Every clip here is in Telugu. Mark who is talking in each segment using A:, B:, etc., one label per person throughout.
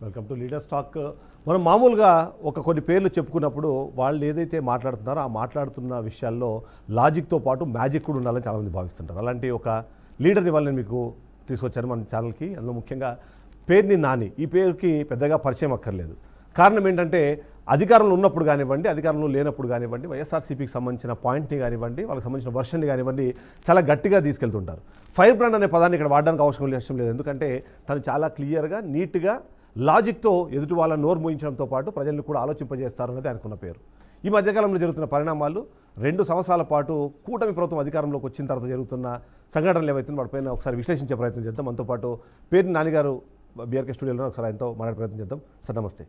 A: Welcome to leaders talk. మనం మామూలుగా కొన్ని పేర్లు చెప్పుకున్నప్పుడు వాళ్ళు ఏదైతే మాట్లాడుతున్నారో ఆ మాట్లాడుతున్న విషయాల్లో లాజిక్తో పాటు మ్యాజిక్ కూడా ఉండాలని చాలామంది భావిస్తుంటారు. అలాంటి ఒక లీడర్ని వాళ్ళని మీకు తీసుకొచ్చారు మన ఛానల్కి. అందులో ముఖ్యంగా పేరుని నాని. ఈ పేరుకి పెద్దగా పరిచయం అక్కర్లేదు. కారణం ఏంటంటే అధికారంలో ఉన్నప్పుడు కానివ్వండి, అధికారంలో లేనప్పుడు కానివ్వండి, వైఎస్ఆర్సీపీకి సంబంధించిన పాయింట్ని కానివ్వండి, వాళ్ళకి సంబంధించిన వర్షన్ని కానివ్వండి చాలా గట్టిగా తీసుకెళ్తుంటారు. ఫైర్ బ్రాండ్ అనే పదాన్ని ఇక్కడ వాడడానికి అవసరం లేదు. ఎందుకంటే తను చాలా క్లియర్గా, నీట్గా, లాజిక్తో ఎదుటి వాళ్ళ నోరు మూయించడంతో పాటు ప్రజల్ని కూడా ఆలోచింపజేస్తారు అనేది ఆయనకున్న పేరు. ఈ మధ్యకాలంలో జరుగుతున్న పరిణామాలు 2 సంవత్సరాల పాటు కూటమి ప్రభుత్వం అధికారంలోకి వచ్చిన తర్వాత జరుగుతున్న సంఘటనలు ఏవైతే వాటిపైన ఒకసారి విశ్లేషించే ప్రయత్నం చేద్దాం. మనతో పాటు పేరుని నానిగారు బీఆర్కే స్టూడియోలో ఒకసారి ఆయనతో మాట్లాడే ప్రయత్నం చేద్దాం. సార్ నమస్తే.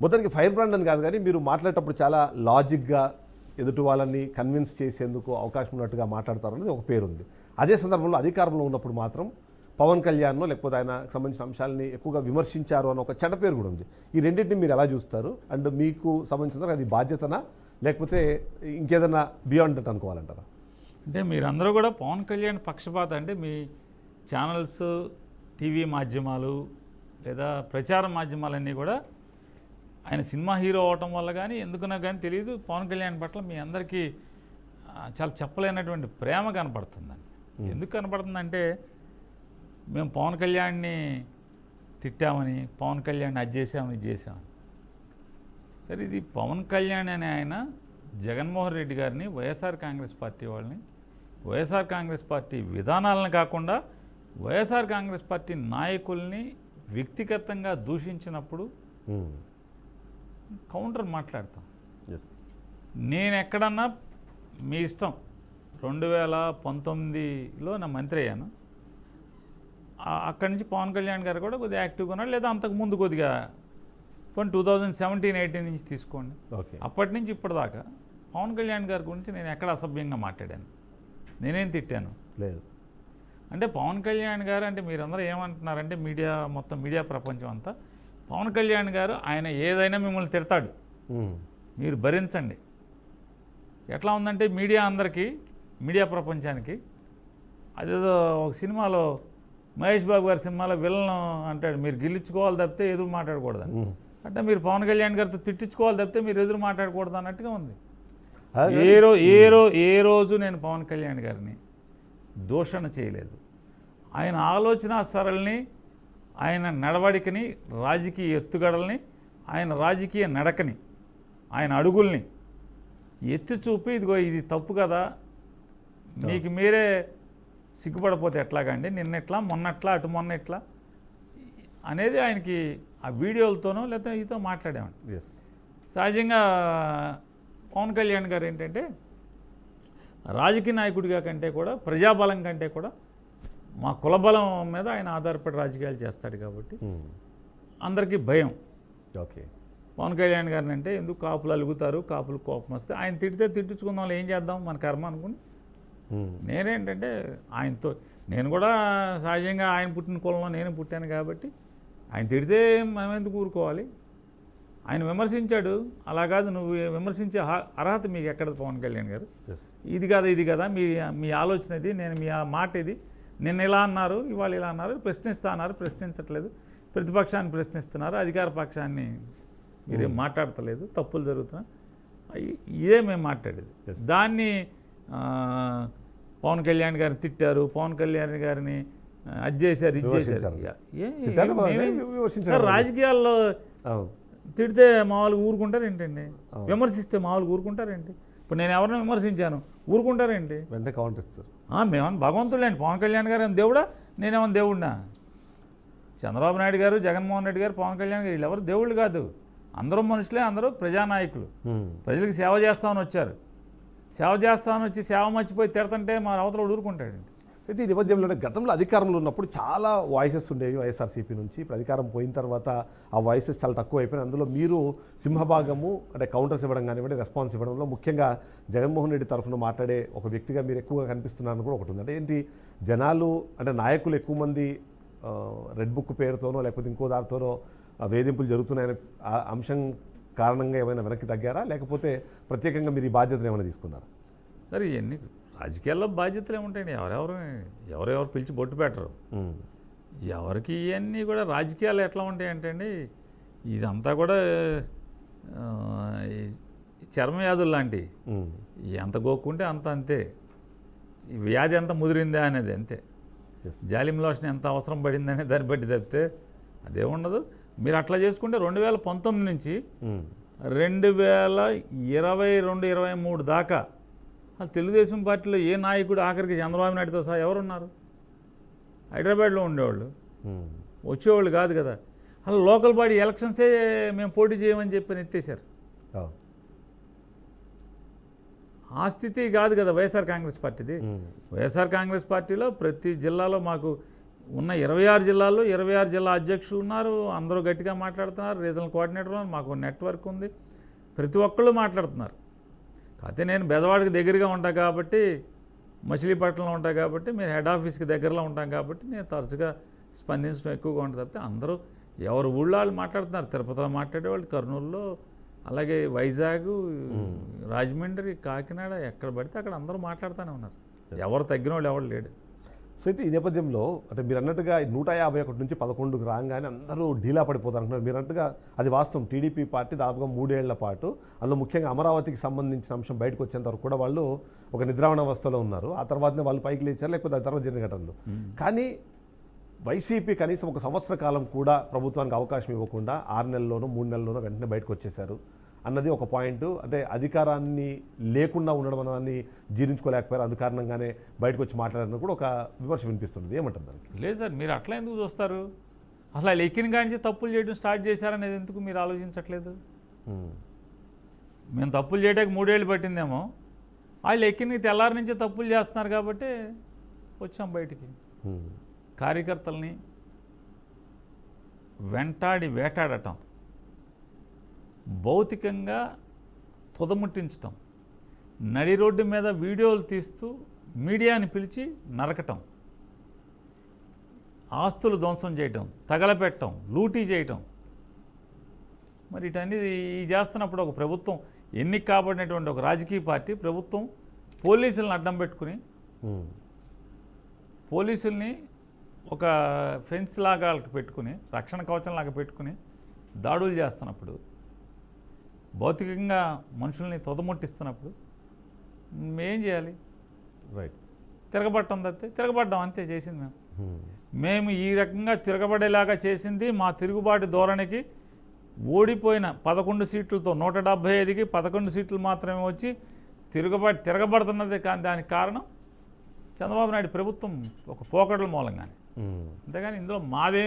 A: మొత్తానికి ఫైర్ బ్రాండ్ అని కాదు, కానీ మీరు మాట్లాడేటప్పుడు చాలా లాజిక్గా ఎదుటి వాళ్ళని కన్విన్స్ చేసేందుకు అవకాశం ఉన్నట్టుగా మాట్లాడతారు అనేది ఒక పేరు ఉంది. అదే సందర్భంలో అధికారంలో ఉన్నప్పుడు మాత్రం పవన్ కళ్యాణ్ను లేకపోతే ఆయనకు సంబంధించిన అంశాలని ఎక్కువగా విమర్శించారు అన్న ఒక చెడ్డ పేరు కూడా ఉంది. ఈ రెండింటిని మీరు ఎలా చూస్తారు? అండ్ మీకు సంబంధించిన అది బాధ్యతనా లేకపోతే ఇంకేదన్నా బియాండ్ దట్ అనుకోవాలంటారా?
B: అంటే మీరందరూ కూడా పవన్ కళ్యాణ్ పక్షపాత అంటే మీ ఛానల్స్, టీవీ మాధ్యమాలు లేదా ప్రచార మాధ్యమాలన్నీ కూడా ఆయన సినిమా హీరో అవటం వల్ల కానీ ఎందుకున్నా కానీ తెలియదు, పవన్ కళ్యాణ్ పట్ల మీ అందరికీ చాలా చెప్పలేనటువంటి ప్రేమ కనపడుతుందండి. ఎందుకు కనపడుతుందంటే మేము పవన్ కళ్యాణ్ని తిట్టామని, పవన్ కళ్యాణ్ని అది చేసామని, ఇది చేసామని. సరే, ఇది పవన్ కళ్యాణ్ అనే ఆయన జగన్మోహన్ రెడ్డి గారిని, వైఎస్ఆర్ కాంగ్రెస్ పార్టీ వాళ్ళని, వైఎస్ఆర్ కాంగ్రెస్ పార్టీ విధానాలను కాకుండా వైఎస్ఆర్ కాంగ్రెస్ పార్టీ నాయకుల్ని వ్యక్తిగతంగా దూషించినప్పుడు కౌంటర్ మాట్లాడతాం. నేను ఎక్కడన్నా మీ ఇష్టం 2019లో నా మంత్రి అయ్యాను. అక్కడి నుంచి పవన్ కళ్యాణ్ గారు కూడా కొద్దిగా యాక్టివ్గా ఉన్నాడు, లేదా అంతకుముందు కొద్దిగా 2017-18 నుంచి తీసుకోండి. అప్పటి నుంచి ఇప్పటిదాకా పవన్ కళ్యాణ్ గారి గురించి నేను ఎక్కడ అసభ్యంగా మాట్లాడాను? నేనేం తిట్టాను? లేదు. అంటే పవన్ కళ్యాణ్ గారు అంటే మీరందరూ ఏమంటున్నారంటే మొత్తం మీడియా ప్రపంచం అంతా పవన్ కళ్యాణ్ గారు ఆయన ఏదైనా మిమ్మల్ని తిడతాడు, మీరు భరించండి. ఎట్లా ఉందంటే మీడియా అందరికీ, మీడియా ప్రపంచానికి అదేదో ఒక సినిమాలో మహేష్ బాబు గారి సినిమాలో విలన్ అంటాడు, మీరు గిల్లించుకోవాలి తప్పితే ఎదురు మాట్లాడకూడదని. అంటే మీరు పవన్ కళ్యాణ్ గారితో తిట్టించుకోవాలి తప్పితే మీరు ఎదురు మాట్లాడకూడదు అన్నట్టుగా ఉంది. ఏ రోజు నేను పవన్ కళ్యాణ్ గారిని దూషణ చేయలేదు. ఆయన ఆలోచన సరళిని, ఆయన నడవడికని, రాజకీయ ఎత్తుగడల్ని, ఆయన రాజకీయ నడకని, ఆయన అడుగుల్ని ఎత్తి చూపి ఇదిగో ఇది తప్పు కదా, మీకు మీరే సిగ్గుపడిపోతే ఎట్లాగండి, నిన్నెట్లా, మొన్నట్లా, అటు మొన్న ఎట్లా అనేది ఆయనకి ఆ వీడియోలతోనో లేకపోతే ఈతో మాట్లాడామండి. సహజంగా పవన్ కళ్యాణ్ గారు ఏంటంటే రాజకీయ నాయకుడిగా కంటే కూడా, ప్రజాబలం కంటే కూడా మా కులబలం మీద ఆయన ఆధారపడి రాజకీయాలు చేస్తాడు కాబట్టి అందరికీ భయం. ఓకే, పవన్ కళ్యాణ్ గారిని అంటే ఎందుకు కాపులు అలుగుతారు, కాపులు కోపం వస్తే ఆయన తిడితే తిట్టించుకుందాం, ఏం చేద్దాం, మన కర్మ అనుకుని నేనేంటంటే ఆయనతో నేను కూడా సహజంగా ఆయన పుట్టిన కులంలో నేను పుట్టాను కాబట్టి ఆయన తిడితే మనం ఎందుకు ఊరుకోవాలి? ఆయన విమర్శించాడు, అలా కాదు నువ్వు విమర్శించే అర్హత మీకు ఎక్కడ పవన్ కళ్యాణ్ గారు? ఇది కదా మీ ఆలోచన ఇది, నేను మీ మాట ఇది, నిన్న ఇలా అన్నారు, ఇవాళ ఇలా అన్నారు, ప్రశ్నిస్తా అన్నారు, ప్రశ్నించట్లేదు, ప్రతిపక్షాన్ని ప్రశ్నిస్తున్నారు, అధికార పక్షాన్ని మీరేం మాట్లాడతలేదు, తప్పులు జరుగుతున్నా, ఇదే మేము మాట్లాడేది. దాన్ని పవన్ కళ్యాణ్ గారిని తిట్టారు, పవన్ కళ్యాణ్ గారిని అది చేశారు, ఇది చేశారు. రాజకీయాల్లో తిడితే మామూలుగా ఊరుకుంటారు ఏంటండి? విమర్శిస్తే మామూలుగా ఊరుకుంటారేంటి? ఇప్పుడు నేను ఎవరిని విమర్శించాను, ఊరుకుంటారేంటి? వెంటనే కౌంటర్ ఇస్తారు. మేమన్నా భగవంతులేండి, పవన్ కళ్యాణ్ గారు ఏమైనా దేవుడా, నేనేమన్నా దేవుడినా? చంద్రబాబు నాయుడు గారు, జగన్మోహన్ రెడ్డి గారు, పవన్ కళ్యాణ్ గారు వీళ్ళెవరు దేవుళ్ళు కాదు, అందరూ మనుషులే, అందరూ ప్రజానాయకులు. ప్రజలకు సేవ చేస్తామని వచ్చారు, సేవ చేస్తామని వచ్చి సేవ మర్చిపోయి తిడతంటే మా అవతల ఊరుకుంటాడండి.
A: అయితే ఈ నేపథ్యంలో గతంలో అధికారంలో ఉన్నప్పుడు చాలా వాయిసెస్ ఉండేవి వైఎస్ఆర్సీపీ నుంచి. ఇప్పుడు అధికారం పోయిన తర్వాత ఆ వాయిసెస్ చాలా తక్కువ అయిపోయినాయి. అందులో మీరు సింహభాగము అంటే కౌంటర్స్ ఇవ్వడం కానివ్వండి, రెస్పాన్స్ ఇవ్వడంలో ముఖ్యంగా జగన్మోహన్ రెడ్డి తరఫున మాట్లాడే ఒక వ్యక్తిగా మీరు ఎక్కువగా కనిపిస్తున్నారని కూడా ఒకటి ఉంది. అంటే ఏంటి, జనాలు అంటే నాయకులు ఎక్కువ మంది రెడ్ బుక్ పేరుతోనో లేకపోతే ఇంకో దారితోనో వేధింపులు జరుగుతున్నాయనే అంశం కారణంగా ఏమైనా వెనక్కి తగ్గారా, లేకపోతే ప్రత్యేకంగా మీరు ఈ బాధ్యతను ఏమైనా తీసుకున్నారా?
B: సరే, ఇవన్నీ రాజకీయాల్లో బాధ్యతలు ఏముంటాయండి, ఎవరెవరు పిలిచి బొట్టు పెట్టరు. ఎవరికి ఇవన్నీ కూడా రాజకీయాలు ఎట్లా ఉంటాయంటే అండి, ఇదంతా కూడా ఆ, ఈ చర్మవ్యాధులు లాంటివి. ఎంత గోక్కుంటే అంత అంతే. ఈ వ్యాధి ఎంత ముదిరిందా అనేది అంతే.
A: Yes.
B: జాలిం లోషన్ ఎంత అవసరం పడిందనే దాన్ని బట్టి తప్పితే అదేముండదు. మీరు అట్లా చేసుకుంటే 2019 నుంచి 2022-23 దాకా అసలు తెలుగుదేశం పార్టీలో ఏ నాయకుడు ఆఖరికి చంద్రబాబు నాయుడుతో సహా ఎవరున్నారు? హైదరాబాద్లో ఉండేవాళ్ళు, వచ్చేవాళ్ళు కాదు కదా. అసలు లోకల్ బాడీ ఎలక్షన్సే మేము పోటీ చేయమని చెప్పి ఎత్తేసారు. ఆ స్థితి కాదు కదా వైఎస్ఆర్ కాంగ్రెస్ పార్టీది. వైఎస్ఆర్ కాంగ్రెస్ పార్టీలో ప్రతి జిల్లాలో మాకు ఉన్న 26 జిల్లాల్లో 26 జిల్లా అధ్యక్షులు ఉన్నారు. అందరూ గట్టిగా మాట్లాడుతున్నారు. రీజనల్ కోఆర్డినేటర్ ఉన్నారు. మాకు నెట్వర్క్ ఉంది. ప్రతి ఒక్కళ్ళు మాట్లాడుతున్నారు. కాకపోతే నేను బెజవాడకి దగ్గరగా ఉంటాను కాబట్టి, మచిలీపట్నంలో ఉంటాను కాబట్టి, మీరు హెడ్ ఆఫీస్కి దగ్గరలో ఉంటాం కాబట్టి నేను తరచుగా స్పందించడం ఎక్కువగా ఉంటుంది. తప్పితే అందరూ ఎవరు ఊళ్ళో వాళ్ళు మాట్లాడుతున్నారు. తిరుపతిలో మాట్లాడేవాళ్ళు, కర్నూలులో, అలాగే వైజాగ్, రాజమండ్రి, కాకినాడ, ఎక్కడ పడితే అక్కడ అందరూ మాట్లాడుతూనే ఉన్నారు. ఎవరు తగ్గిన వాళ్ళు ఎవరు లేడు.
A: సో అయితే ఈ నేపథ్యంలో అంటే మీరు అన్నట్టుగా 151 నుంచి 11కు రాగానే అందరూ ఢీలా పడిపోతారు అంటున్నారు. మీరు అన్నట్టుగా అది వాస్తవం. టీడీపీ పార్టీ దాదాపుగా 3 ఏళ్ల పాటు, అందులో ముఖ్యంగా అమరావతికి సంబంధించిన అంశం బయటకు వచ్చేంత వరకు కూడా వాళ్ళు ఒక నిద్రావణ అవస్థలో ఉన్నారు. ఆ తర్వాతనే వాళ్ళు పైకి లేచారు, లేకపోతే ఆ తర్వాత జరిగిన ఘటనలు. కానీ వైసీపీ కనీసం ఒక సంవత్సర కాలం కూడా ప్రభుత్వానికి అవకాశం ఇవ్వకుండా 6 నెలల్లోనో 3 నెలల్లోనో వెంటనే బయటకు వచ్చేశారు అన్నది ఒక పాయింట్. అంటే అధికారాన్ని లేకుండా ఉండడం అన్నదాన్ని జీర్ణించుకోలేకపోయారు, అది కారణంగానే బయటకు వచ్చి మాట్లాడారని కూడా ఒక విమర్శ వినిపిస్తుంది. ఏమంటారు దానికి?
B: లేదు సార్, మీరు అట్లా ఎందుకు చూస్తారు? అసలు వాళ్ళు ఎక్కిన కానించి తప్పులు చేయడం స్టార్ట్ చేశారనేది ఎందుకు మీరు ఆలోచించట్లేదు? మేము తప్పులు చేయడానికి 3 ఏళ్ళు పట్టిందేమో, వాళ్ళు ఎక్కిన తెల్లారి నుంచే తప్పులు చేస్తున్నారు కాబట్టి వచ్చాం బయటికి. కార్యకర్తల్ని వెంటాడి వేటాడటం, భౌతికంగా తుదముట్టించటం, నడి రోడ్డు మీద వీడియోలు తీస్తూ మీడియాని పిలిచి నరకటం, ఆస్తులు ధ్వంసం చేయటం, తగలపెట్టడం, లూటీ చేయటం. మరి ఇటన్నీ చేస్తున్నప్పుడు ఒక ప్రభుత్వం, ఎన్నిక కాబడినటువంటి ఒక రాజకీయ పార్టీ ప్రభుత్వం పోలీసులను అడ్డం పెట్టుకుని, పోలీసుల్ని ఒక ఫెన్స్ లాగా పెట్టుకుని, రక్షణ కవచం లాగా పెట్టుకుని దాడులు చేస్తున్నప్పుడు, భౌతికంగా మనుషుల్ని తొదముట్టిస్తున్నప్పుడు మేం చేయాలి?
A: రైట్.
B: తిరగబడటం తప్పితే తిరగబడ్డాం అంతే చేసింది. మేము ఈ రకంగా తిరగబడేలాగా చేసింది మా తిరుగుబాటు ధోరణికి ఓడిపోయిన 11 సీట్లతో 175కి 11 సీట్లు మాత్రమే వచ్చి తిరగబడుతున్నది. కానీ దానికి కారణం చంద్రబాబు నాయుడు ప్రభుత్వం ఒక పోకడల మూలంగానే. అంతేగాని ఇందులో మాదే,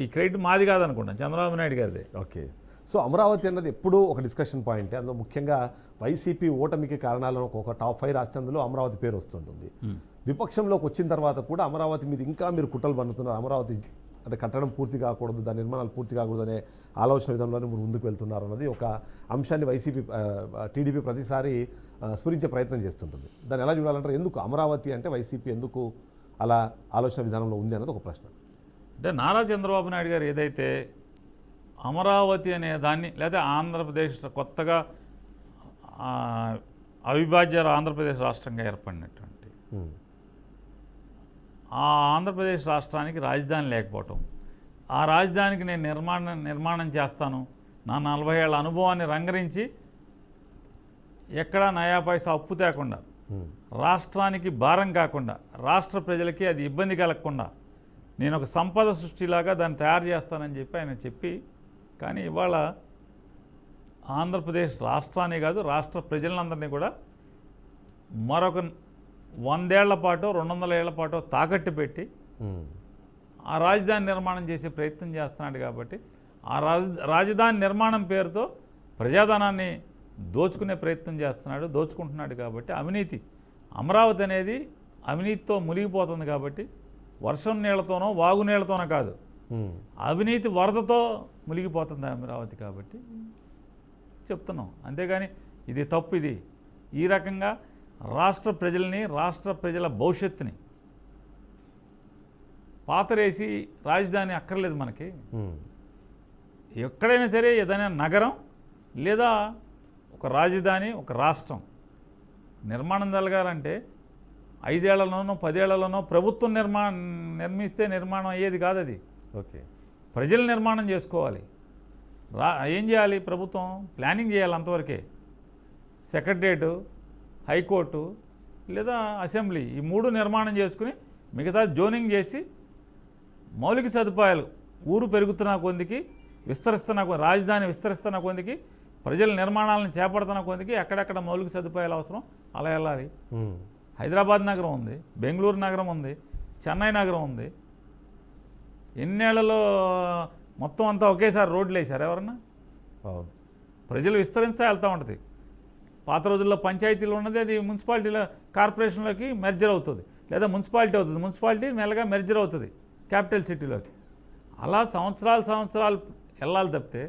B: ఈ క్రెడిట్ మాది కాదనుకుంటాను, చంద్రబాబు నాయుడు గారిదే.
A: ఓకే. సో అమరావతి అన్నది ఎప్పుడూ ఒక డిస్కషన్ పాయింట్. అందులో ముఖ్యంగా వైసీపీ ఓటమికి కారణాలను ఒక టాప్ 5 రాస్తే అందులో అమరావతి పేరు వస్తుంటుంది. విపక్షంలోకి వచ్చిన తర్వాత కూడా అమరావతి మీద ఇంకా మీరు కుట్రలు పన్నుతున్నారు. అమరావతి అంటే కట్టడం పూర్తి కాకూడదు, దాని నిర్మాణాలు పూర్తి కాకూడదు అనే ఆలోచన విధానంలోనే మీరు ముందుకు వెళ్తున్నారు అన్నది ఒక అంశాన్ని వైసీపీ టీడీపీ ప్రతిసారి స్ఫురించే ప్రయత్నం చేస్తుంటుంది. దాన్ని ఎలా చూడాలంటారు? ఎందుకు అమరావతి అంటే వైసీపీ ఎందుకు అలా ఆలోచన విధానంలో ఉంది అన్నది ఒక ప్రశ్న.
B: అంటే నారా చంద్రబాబు నాయుడు గారు ఏదైతే అమరావతి అనే దాన్ని, లేదా ఆంధ్రప్రదేశ్ కొత్తగా అవిభాజ్య ఆంధ్రప్రదేశ్ రాష్ట్రంగా ఏర్పడినటువంటి ఆ ఆంధ్రప్రదేశ్ రాష్ట్రానికి రాజధాని లేకపోవటం, ఆ రాజధానికి నేను నిర్మాణం చేస్తాను, నా 40 ఏళ్ల అనుభవాన్ని రంగరించి ఎక్కడా నయా పైసా అప్పు తేకుండా, రాష్ట్రానికి భారం కాకుండా, రాష్ట్ర ప్రజలకి అది ఇబ్బంది కలగకుండా నేను ఒక సంపద సృష్టిలాగా దాన్ని తయారు చేస్తానని చెప్పి ఆయన చెప్పి, కానీ ఇవాళ ఆంధ్రప్రదేశ్ రాష్ట్రాన్ని కాదు రాష్ట్ర ప్రజలందరినీ కూడా మరొక 100 ఏళ్ల పాటు 200 ఏళ్ల పాటు తాకట్టు పెట్టి ఆ రాజధాని నిర్మాణం చేసే ప్రయత్నం చేస్తున్నాడు. కాబట్టి ఆ రాజధాని నిర్మాణం పేరుతో ప్రజాధనాన్ని దోచుకునే ప్రయత్నం చేస్తున్నాడు, దోచుకుంటున్నాడు. కాబట్టి అవినీతి, అమరావతి అనేది అవినీతితో మునిగిపోతుంది. కాబట్టి వర్షం నీళ్లతోనో వాగు నీళ్లతోనో కాదు, అవినీతి వరదతో మునిగిపోతుంది అమరావతి. కాబట్టి చెప్తున్నాం. అంతేగాని ఇది తప్పు, ఇది ఈ రకంగా రాష్ట్ర ప్రజల్ని, రాష్ట్ర ప్రజల భవిష్యత్తుని పాతరేసి రాజధాని అక్కర్లేదు మనకి. ఎక్కడైనా సరే ఏదైనా నగరం లేదా ఒక రాజధాని, ఒక రాష్ట్రం నిర్మాణం జరగాలంటే 5 ఏళ్లలోనో 10 ఏళ్లలోనో ప్రభుత్వం నిర్మిస్తే నిర్మాణం అయ్యేది కాదు అది.
A: ఓకే.
B: ప్రజలు నిర్మాణం చేసుకోవాలి. ఏం చేయాలి ప్రభుత్వం? ప్లానింగ్ చేయాలి అంతవరకే. సెక్రటరియట్, హైకోర్టు లేదా అసెంబ్లీ ఈ 3 నిర్మాణం చేసుకుని మిగతా జోనింగ్ చేసి మౌలిక సదుపాయాలు ఊరు పెరుగుతున్న కొద్దికి రాజధాని విస్తరిస్తున్న కొద్దికి ప్రజల నిర్మాణాలను చేపడుతున్న కొద్దికి ఎక్కడెక్కడ మౌలిక సదుపాయాలు అవసరం అలా వెళ్ళాలి. హైదరాబాద్ నగరం ఉంది, బెంగళూరు నగరం ఉంది, చెన్నై నగరం ఉంది. ఎన్నేళ్లలో మొత్తం అంతా ఒకేసారి రోడ్లు వేశారు ఎవరన్నా? ప్రజలు విస్తరిస్తే వెళ్తూ ఉంటుంది. పాత రోజుల్లో పంచాయతీలు ఉన్నది, అది మున్సిపాలిటీలో కార్పొరేషన్లోకి మెర్జర్ అవుతుంది, లేదా మున్సిపాలిటీ అవుతుంది, మున్సిపాలిటీ మెల్లగా మెర్జర్ అవుతుంది క్యాపిటల్ సిటీలోకి. అలా సంవత్సరాలు వెళ్ళాలి తప్పితే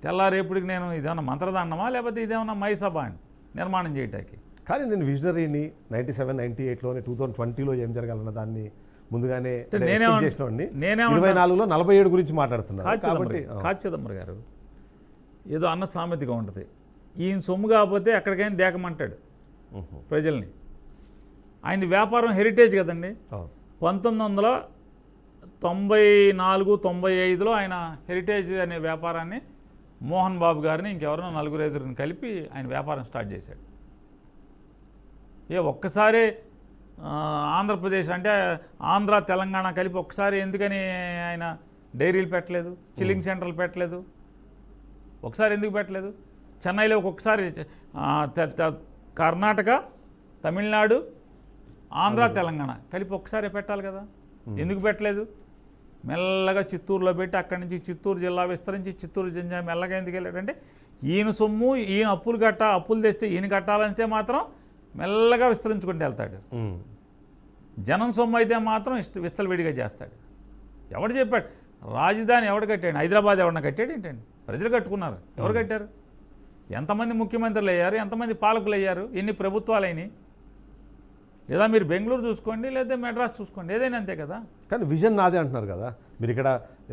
B: తెల్లారేపటికి నేను ఇదేమన్నా మంత్రదండమా లేకపోతే ఇదేమన్నా మైసభ అని నిర్మాణం చేయటానికి.
A: కానీ నేను విజనరీని 97, 98లోనే 2020లో ఏం జరగాలన్న దాన్ని ముందుగానే 24లో 47 గురించి మాట్లాడుతున్నారు కాబట్టి
B: కాచిదంబర్ గారు ఏదో అన్న సామెతగా ఉంటుంది, ఈయన సొమ్ము కాకపోతే ఎక్కడికైనా దేకమంటాడు ప్రజల్ని. ఆయనది వ్యాపారం హెరిటేజ్ కదండి. 1994-95లో ఆయన హెరిటేజ్ అనే వ్యాపారాన్ని మోహన్ బాబు గారిని ఇంకెవరినో 4-5 కలిపి ఆయన వ్యాపారం స్టార్ట్ చేశాడు. ఒక్కసారి ఆంధ్రప్రదేశ్ అంటే ఆంధ్ర తెలంగాణ కలిపి ఒక్కసారి ఎందుకని ఆయన డైరీలు పెట్టలేదు, చిల్లింగ్ సెంటర్లు పెట్టలేదు? ఒకసారి ఎందుకు పెట్టలేదు? చెన్నైలో ఒక్కొక్కసారి కర్ణాటక, తమిళనాడు, ఆంధ్ర, తెలంగాణ కలిపి ఒక్కసారి పెట్టాలి కదా, ఎందుకు పెట్టలేదు? మెల్లగా చిత్తూరులో పెట్టి అక్కడి నుంచి చిత్తూరు జిల్లా విస్తరించి చిత్తూరు జిల్లా మెల్లగా ఎందుకు వెళ్ళాడంటే ఈయన సొమ్ము, ఈయన అప్పులు తెస్తే ఈయన కట్టాలంటే మాత్రం మెల్లగా విస్తరించుకుంటూ వెళ్తాడు. జనం సొమ్ము అయితే మాత్రం విస్తలవిడిగా చేస్తాడు. ఎవడు చెప్పాడు? రాజధాని ఎవడు కట్టాడు? హైదరాబాద్ ఎవడన్నా కట్టాడు ఏంటండి? ప్రజలు కట్టుకున్నారు. ఎవరు కట్టారు? ఎంతమంది ముఖ్యమంత్రులు అయ్యారు, ఎంతమంది పాలకులు అయ్యారు, ఎన్ని ప్రభుత్వాలు అయినాయి? లేదా మీరు బెంగళూరు చూసుకోండి, లేదా మెడ్రాస్ చూసుకోండి, ఏదైనా అంతే కదా.
A: కానీ విజన్ నాదే అంటున్నారు కదా మీరు. ఇక్కడ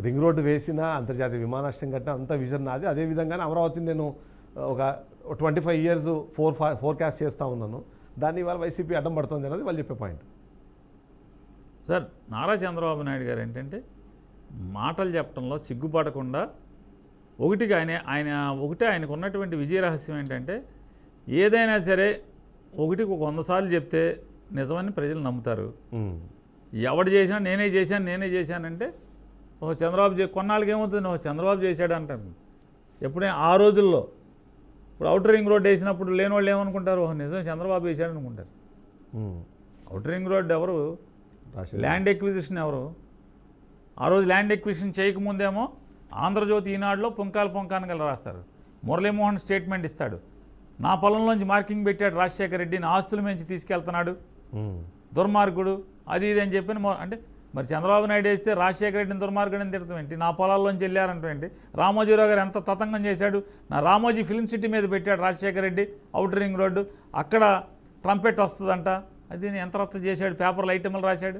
A: రింగ్ రోడ్డు వేసినా, అంతర్జాతీయ విమానాశ్రయం కట్టినా అంత విజన్ నాదే. అదేవిధంగానే అమరావతిని నేను ఒక 25 years ఫోర్కాస్ట్ చేస్తూ ఉన్నాను. దాన్ని ఇవాళ వైసీపీ అడ్డం పడుతుంది అనేది వాళ్ళు చెప్పే పాయింట్.
B: సార్, నారా చంద్రబాబు నాయుడు గారు ఏంటంటే మాటలు చెప్పడంలో సిగ్గుపడకుండా ఆయనకు ఉన్నటువంటి విజయ రహస్యం ఏంటంటే ఏదైనా సరే ఒకటికి 100 సార్లు చెప్తే నిజమని ప్రజలు నమ్ముతారు. ఎవడు చేసినా నేనే చేశానంటే చంద్రబాబు కొన్నాళ్ళకి ఏమవుతుంది, చంద్రబాబు చేశాడు అంటారు. ఎప్పుడైనా ఆ రోజుల్లో ఇప్పుడు అవుటర్ రింగ్ రోడ్ వేసినప్పుడు లేని వాళ్ళు ఏమనుకుంటారు, నిజం చంద్రబాబు వేసాడు అనుకుంటారు. అవుటర్ రింగ్ రోడ్ ఎవరు? ల్యాండ్ ఎక్విజిషన్ ఎవరు? ఆ రోజు ల్యాండ్ ఎక్విజిషన్ చేయకముందేమో ఆంధ్రజ్యోతి ఈనాడులో పుంకానుగా రాస్తారు. మురళీమోహన్ స్టేట్మెంట్ ఇస్తాడు, నా పొలంలోంచి మార్కింగ్ పెట్టాడు రాజశేఖర రెడ్డి, నా ఆస్తుల నుంచి తీసుకెళ్తున్నాడు, దుర్మార్గుడు, అది ఇది అని చెప్పిన. అంటే మరి చంద్రబాబు నాయుడు వేస్తే రాజశేఖర రెడ్డిని దుర్మార్గుడని తిడతాం ఏంటి? నా పొలాల్లోంచి వెళ్ళారంటే రామోజీరావు గారు ఎంత తతంగం చేశాడు. నా రామోజీ ఫిల్మ్ సిటీ మీద పెట్టాడు Rajasekhara Reddy outer ring road, అక్కడ ట్రంపెట్ వస్తుందంట, అది ఎంత రచ్చ చేశాడు, పేపర్లు ఐటెంలు రాశాడు.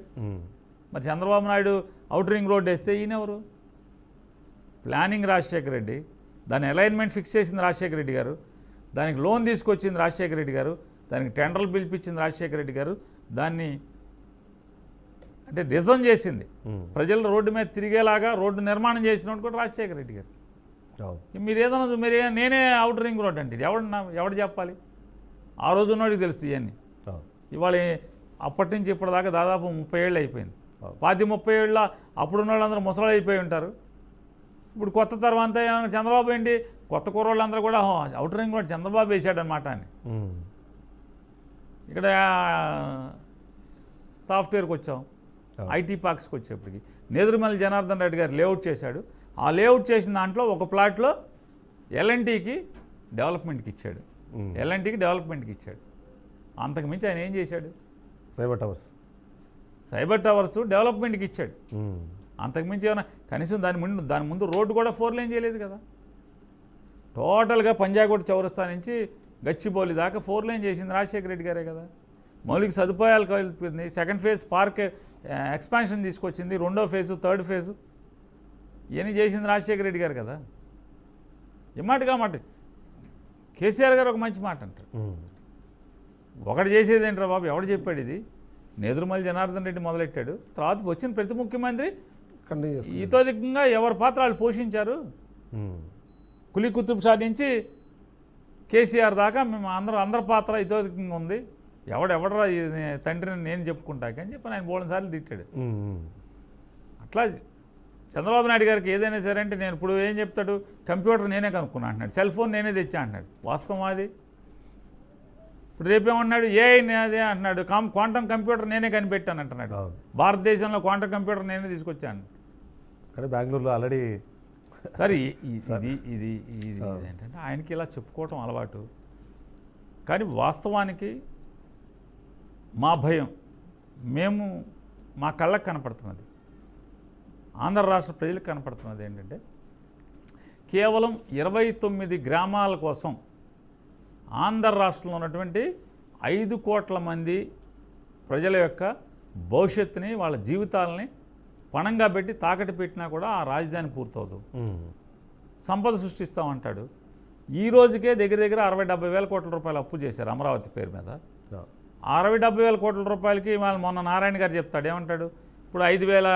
B: మరి Chandrababu Naidu outer ring road వేస్తే ఈయనెవరు? ప్లానింగ్ రాజశేఖర రెడ్డి, దాని అలైన్మెంట్ ఫిక్స్ చేసింది రాజశేఖర రెడ్డి గారు, దానికి లోన్ తీసుకొచ్చింది రాజశేఖర రెడ్డి గారు, దానికి టెండర్లు పిలిపించింది రాజశేఖర రెడ్డి గారు, దాన్ని అంటే డిజైన్ చేసింది ప్రజలు రోడ్డు మీద తిరిగేలాగా రోడ్డు నిర్మాణం చేసినట్టు కూడా రాజశేఖర రెడ్డి గారు. మీరు ఏదైనా నేనే అవుటర్ రింగ్ రోడ్ అంటే ఎవడు చెప్పాలి? ఆ రోజు ఉన్నవాడికి తెలుసు ఇవన్నీ. ఇవాళ అప్పటి నుంచి ఇప్పటిదాకా దాదాపు 30 ఏళ్ళు అయిపోయింది. 30 ఏళ్ళ అప్పుడున్న వాళ్ళందరూ ముసలాళ్ళు అయిపోయి ఉంటారు. ఇప్పుడు కొత్త తర్వాత చంద్రబాబు ఏంటి, కొత్త కుర్రోళ్ళందరూ కూడా అవుటర్ రింగ్ రోడ్ చంద్రబాబు వేసాడనమాట అని. ఇక్కడ సాఫ్ట్వేర్కి వచ్చాం, ఐటీ పార్క్స్కి వచ్చేప్పటికి నేదురుమల్లి జనార్దన్ రెడ్డి గారు లేఅవుట్ చేశాడు. ఆ లేఅవుట్ చేసిన దాంట్లో ఒక ప్లాట్లో ఎల్ఎన్టీకి డెవలప్మెంట్కి ఇచ్చాడు. అంతకుమించి ఆయన ఏం చేశాడు? సైబర్ టవర్స్ డెవలప్మెంట్కి ఇచ్చాడు. అంతకుమించి ఏమైనా కనీసం దాని ముందు రోడ్డు కూడా 4 లేన్ చేయలేదు కదా. టోటల్గా పంజాగుట్ట చౌరస్తా నుంచి గచ్చిబౌలి దాకా 4 లేన్ చేసింది రాజశేఖర రెడ్డి గారే కదా. మౌలిక సదుపాయాలు కలిపింది. సెకండ్ ఫేజ్ పార్క్ ఎక్స్పాన్షన్ తీసుకొచ్చింది, 2వ ఫేజు, 3rd ఫేజు ఇవన్నీ చేసింది రాజశేఖర రెడ్డి గారు కదా. మాట కేసీఆర్ గారు ఒక మంచి మాట అంటారు, ఒకటి చేసేది ఏంట్రా బాబు, ఎవడు చెప్పాడు ఇది? నేదురుమల్లి జనార్దన్ రెడ్డి మొదలెట్టాడు. తర్వాత వచ్చిన ప్రతి ముఖ్యమంత్రి
A: కంటిన్యూ చేసుకుంటారు.
B: ఇతోధికంగా ఎవరి పాత్ర వాళ్ళు పోషించారు. కులీ కుతుబ్ షా నుంచి కేసీఆర్ దాకా మేము అందరి పాత్ర ఇతోధికంగా ఉంది. ఎవడరా తండ్రిని నేను చెప్పుకుంటాకని చెప్పి ఆయన బోల్డ్ సార్లు తిట్టాడు. అట్లా చంద్రబాబు నాయుడు గారికి ఏదైనా సరే అంటే నేను ఇప్పుడు ఏం చెప్తాడు, కంప్యూటర్ నేనే కనుక్కున్నా అంటున్నాడు, సెల్ ఫోన్ నేనే తెచ్చా అంటున్నాడు. వాస్తవం అది. ఇప్పుడు రేపేమన్నాడు, ఏఐ అదే అంటున్నాడు, క్వాంటమ్ కంప్యూటర్ నేనే కనిపెట్టాను అంటున్నాడు. భారతదేశంలో క్వాంటమ్ కంప్యూటర్ నేనే తీసుకొచ్చాను.
A: కానీ బెంగళూరులో ఆల్రెడీ
B: సరే ఇది ఏంటంటే ఆయనకి ఇలా చెప్పుకోవటం అలవాటు. కానీ వాస్తవానికి మా భయం మా కళ్ళకు కనపడుతున్నది, ఆంధ్ర రాష్ట్ర ప్రజలకు కనపడుతున్నది ఏంటంటే కేవలం 29 గ్రామాల కోసం ఆంధ్ర రాష్ట్రంలో ఉన్నటువంటి 5 కోట్ల మంది ప్రజల యొక్క భవిష్యత్తుని, వాళ్ళ జీవితాలని పణంగా పెట్టి తాకట్టు పెట్టినా కూడా ఆ రాజధాని పూర్తవదు. సంపద సృష్టిస్తామంటాడు. ఈ రోజుకే దగ్గర 60-70 వేల కోట్ల రూపాయలు అప్పు చేశారు అమరావతి పేరు మీద. 60-70 వేల కోట్ల రూపాయలకి వాళ్ళు మొన్న నారాయణ గారు చెప్తాడు, ఏమంటాడు, ఇప్పుడు 5,000